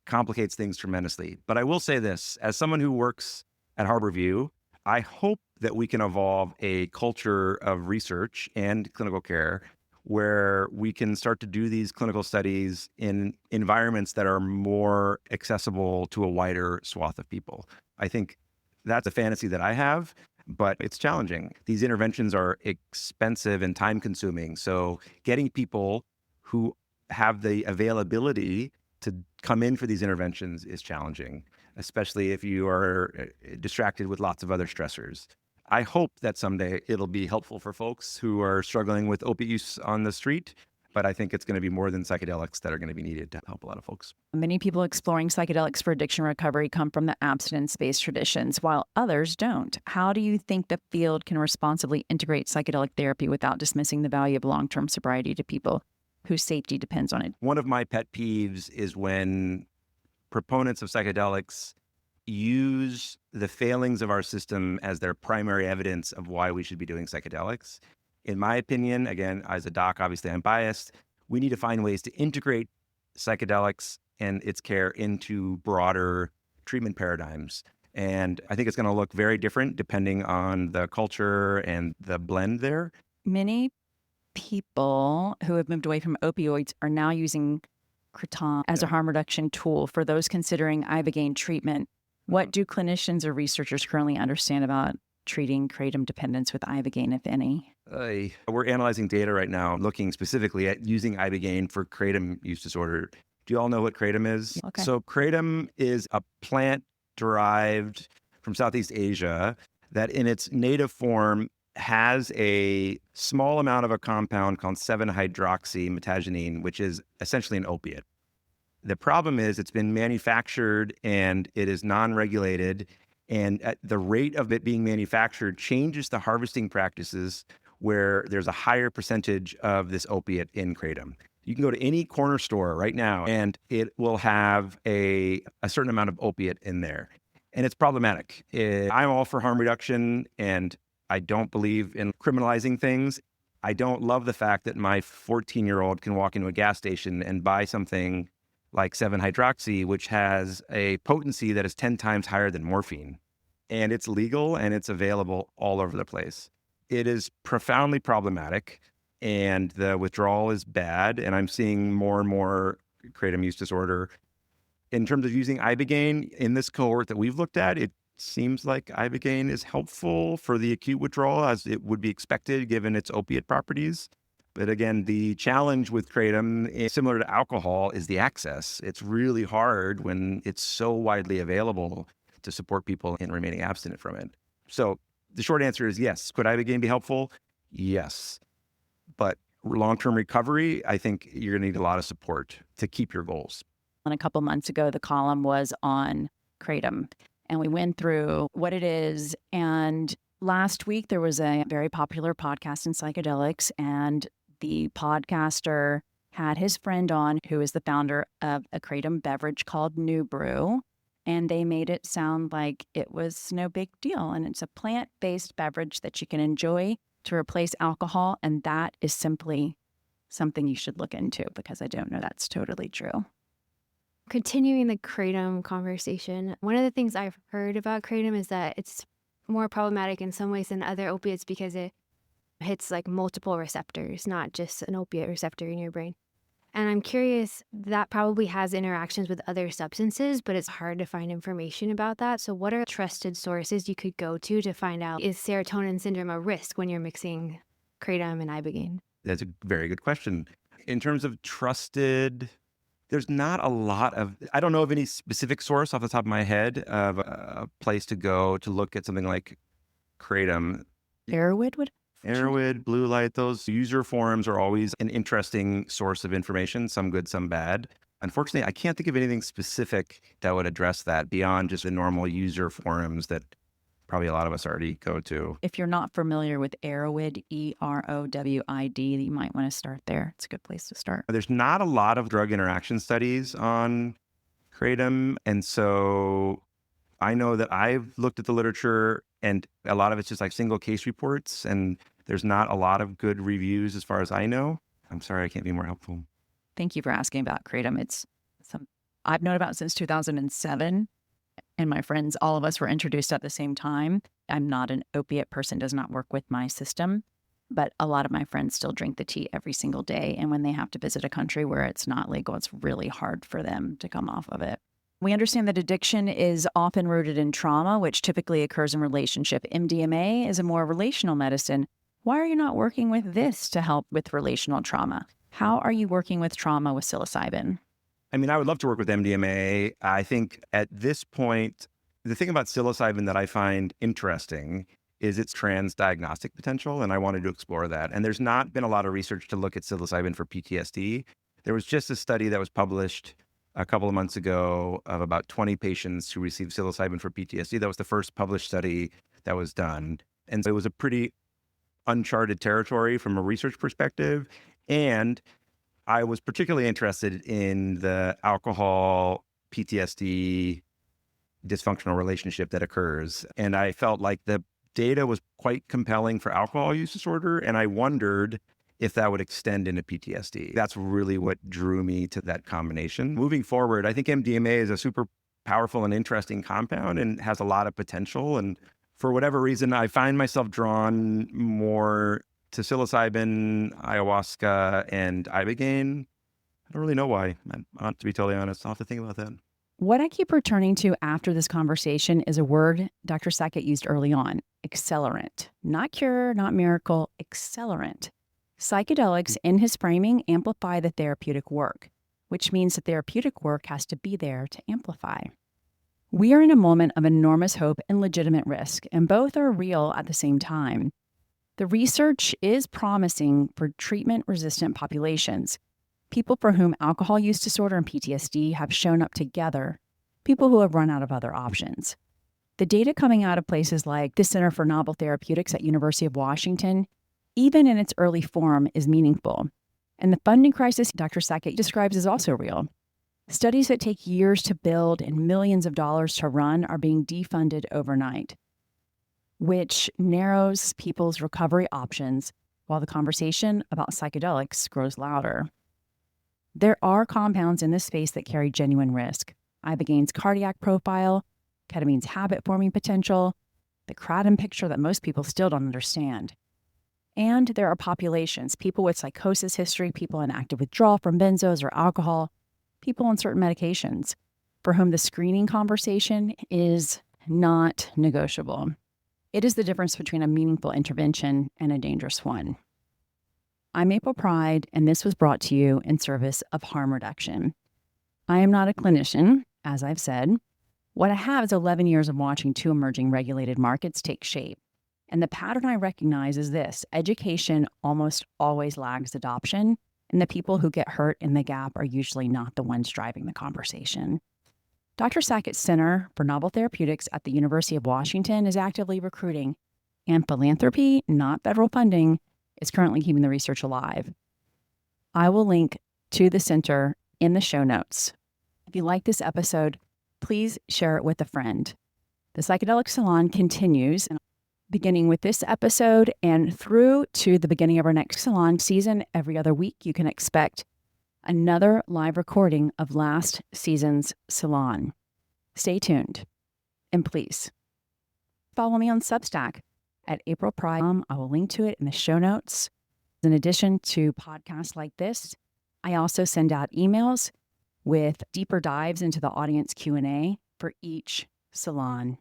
complicates things tremendously. But I will say this, as someone who works at Harborview, I hope that we can evolve a culture of research and clinical care where we can start to do these clinical studies in environments that are more accessible to a wider swath of people. I think That's a fantasy that I have, but it's challenging. These interventions are expensive and time consuming. So getting people who have the availability to come in for these interventions is challenging, especially if you are distracted with lots of other stressors. I hope that someday it'll be helpful for folks who are struggling with opiate use on the street, but I think it's going to be more than psychedelics that are going to be needed to help a lot of folks. Many people exploring psychedelics for addiction recovery come from the abstinence-based traditions, while others don't. How do you think the field can responsibly integrate psychedelic therapy without dismissing the value of long-term sobriety to people whose safety depends on it? One of my pet peeves is when proponents of psychedelics use the failings of our system as their primary evidence of why we should be doing psychedelics. In my opinion, again, as a doc, obviously I'm biased, we need to find ways to integrate psychedelics and its care into broader treatment paradigms. And I think it's going to look very different depending on the culture and the blend there. Many people who have moved away from opioids are now using kratom as a harm reduction tool for those considering ibogaine treatment. What do clinicians or researchers currently understand about treating kratom dependence with ibogaine, if any? We're analyzing data right now, looking specifically at using ibogaine for kratom use disorder. Do you all know what kratom is? Okay. So kratom is a plant derived from Southeast Asia that in its native form has a small amount of a compound called 7-hydroxymetagonine, which is essentially an opiate. The problem is it's been manufactured and it is non-regulated, and at the rate of it being manufactured changes the harvesting practices where there's a higher percentage of this opiate in kratom. You can go to any corner store right now and it will have a certain amount of opiate in there. And it's problematic. I'm all for harm reduction and I don't believe in criminalizing things. I don't love the fact that my 14-year-old can walk into a gas station and buy something like 7-hydroxy, which has a potency that is 10 times higher than morphine. And it's legal and it's available all over the place. It is profoundly problematic and the withdrawal is bad. And I'm seeing more and more kratom use disorder. In terms of using ibogaine in this cohort that we've looked at, it seems like ibogaine is helpful for the acute withdrawal as it would be expected given its opiate properties. But again, the challenge with kratom, similar to alcohol, is the access. It's really hard when it's so widely available to support people in remaining abstinent from it. So the short answer is yes. Could ibogaine be helpful? Yes. But long-term recovery, I think you're going to need a lot of support to keep your goals. And a couple months ago, the column was on kratom, and we went through what it is. And last week, there was a very popular podcast in psychedelics, and the podcaster had his friend on who is the founder of a kratom beverage called New Brew. And they made it sound like it was no big deal. And it's a plant-based beverage that you can enjoy to replace alcohol. And that is simply something you should look into because I don't know that's totally true. Continuing the kratom conversation, one of the things I've heard about kratom is that it's more problematic in some ways than other opiates because it hits like multiple receptors, not just an opiate receptor in your brain. And I'm curious, that probably has interactions with other substances, but it's hard to find information about that. So what are trusted sources you could go to find out, is serotonin syndrome a risk when you're mixing kratom and ibogaine? That's a very good question. In terms of trusted, there's not a lot of, I don't know of any specific source off the top of my head of a place to go to look at something like kratom. Arrowwood would? Arrowwood, Blue Light, those user forums are always an interesting source of information, some good, some bad. Unfortunately, I can't think of anything specific that would address that beyond just the normal user forums that probably a lot of us already go to. If you're not familiar with Arrowwood, EROWID, you might want to start there. It's a good place to start. There's not a lot of drug interaction studies on kratom. And so I know that I've looked at the literature and a lot of it's just like single case reports. And there's not a lot of good reviews as far as I know. I'm sorry, I can't be more helpful. Thank you for asking about kratom. I've known about it since 2007. And my friends, all of us were introduced at the same time. I'm not an opiate person, does not work with my system. But a lot of my friends still drink the tea every single day. And when they have to visit a country where it's not legal, it's really hard for them to come off of it. We understand that addiction is often rooted in trauma, which typically occurs in relationship. MDMA is a more relational medicine. Why are you not working with this to help with relational trauma? How are you working with trauma with psilocybin? I mean, I would love to work with MDMA. I think at this point, the thing about psilocybin that I find interesting is its trans-diagnostic potential, and I wanted to explore that. And there's not been a lot of research to look at psilocybin for PTSD. There was just a study that was published a couple of months ago of about 20 patients who received psilocybin for PTSD. That was the first published study that was done. And so it was a pretty uncharted territory from a research perspective. And I was particularly interested in the alcohol PTSD dysfunctional relationship that occurs. And I felt like the data was quite compelling for alcohol use disorder. And I wondered if that would extend into PTSD. That's really what drew me to that combination. Moving forward, I think MDMA is a super powerful and interesting compound and has a lot of potential. And for whatever reason, I find myself drawn more to psilocybin, ayahuasca, and ibogaine. I don't really know why. To be totally honest, I'll have to think about that. What I keep returning to after this conversation is a word Dr. Sackett used early on, accelerant. Not cure, not miracle, accelerant. Psychedelics in his framing amplify the therapeutic work, which means the therapeutic work has to be there to amplify. We are in a moment of enormous hope and legitimate risk, and both are real at the same time. The research is promising for treatment-resistant populations, people for whom alcohol use disorder and PTSD have shown up together, people who have run out of other options. The data coming out of places like the Center for Novel Therapeutics at University of Washington, even in its early form, is meaningful. And the funding crisis Dr. Sackett describes is also real. Studies that take years to build and millions of dollars to run are being defunded overnight, which narrows people's recovery options while the conversation about psychedelics grows louder. There are compounds in this space that carry genuine risk. Ibogaine's cardiac profile, ketamine's habit-forming potential, the kratom picture that most people still don't understand. And there are populations, people with psychosis history, people in active withdrawal from benzos or alcohol, people on certain medications, for whom the screening conversation is not negotiable. It is the difference between a meaningful intervention and a dangerous one. I'm April Pride, and this was brought to you in service of harm reduction. I am not a clinician, as I've said. What I have is 11 years of watching two emerging regulated markets take shape. And the pattern I recognize is this: education almost always lags adoption, and the people who get hurt in the gap are usually not the ones driving the conversation. Dr. Sackett's Center for Novel Therapeutics at the University of Washington is actively recruiting, and philanthropy, not federal funding, is currently keeping the research alive. I will link to the center in the show notes. If you like this episode, please share it with a friend. The Psychedelic Salon continues, beginning with this episode and through to the beginning of our next salon season. Every other week, you can expect another live recording of last season's salon. Stay tuned, and please follow me on Substack at April Pride. I will link to it in the show notes. In addition to podcasts like this, I also send out emails with deeper dives into the audience Q&A for each salon.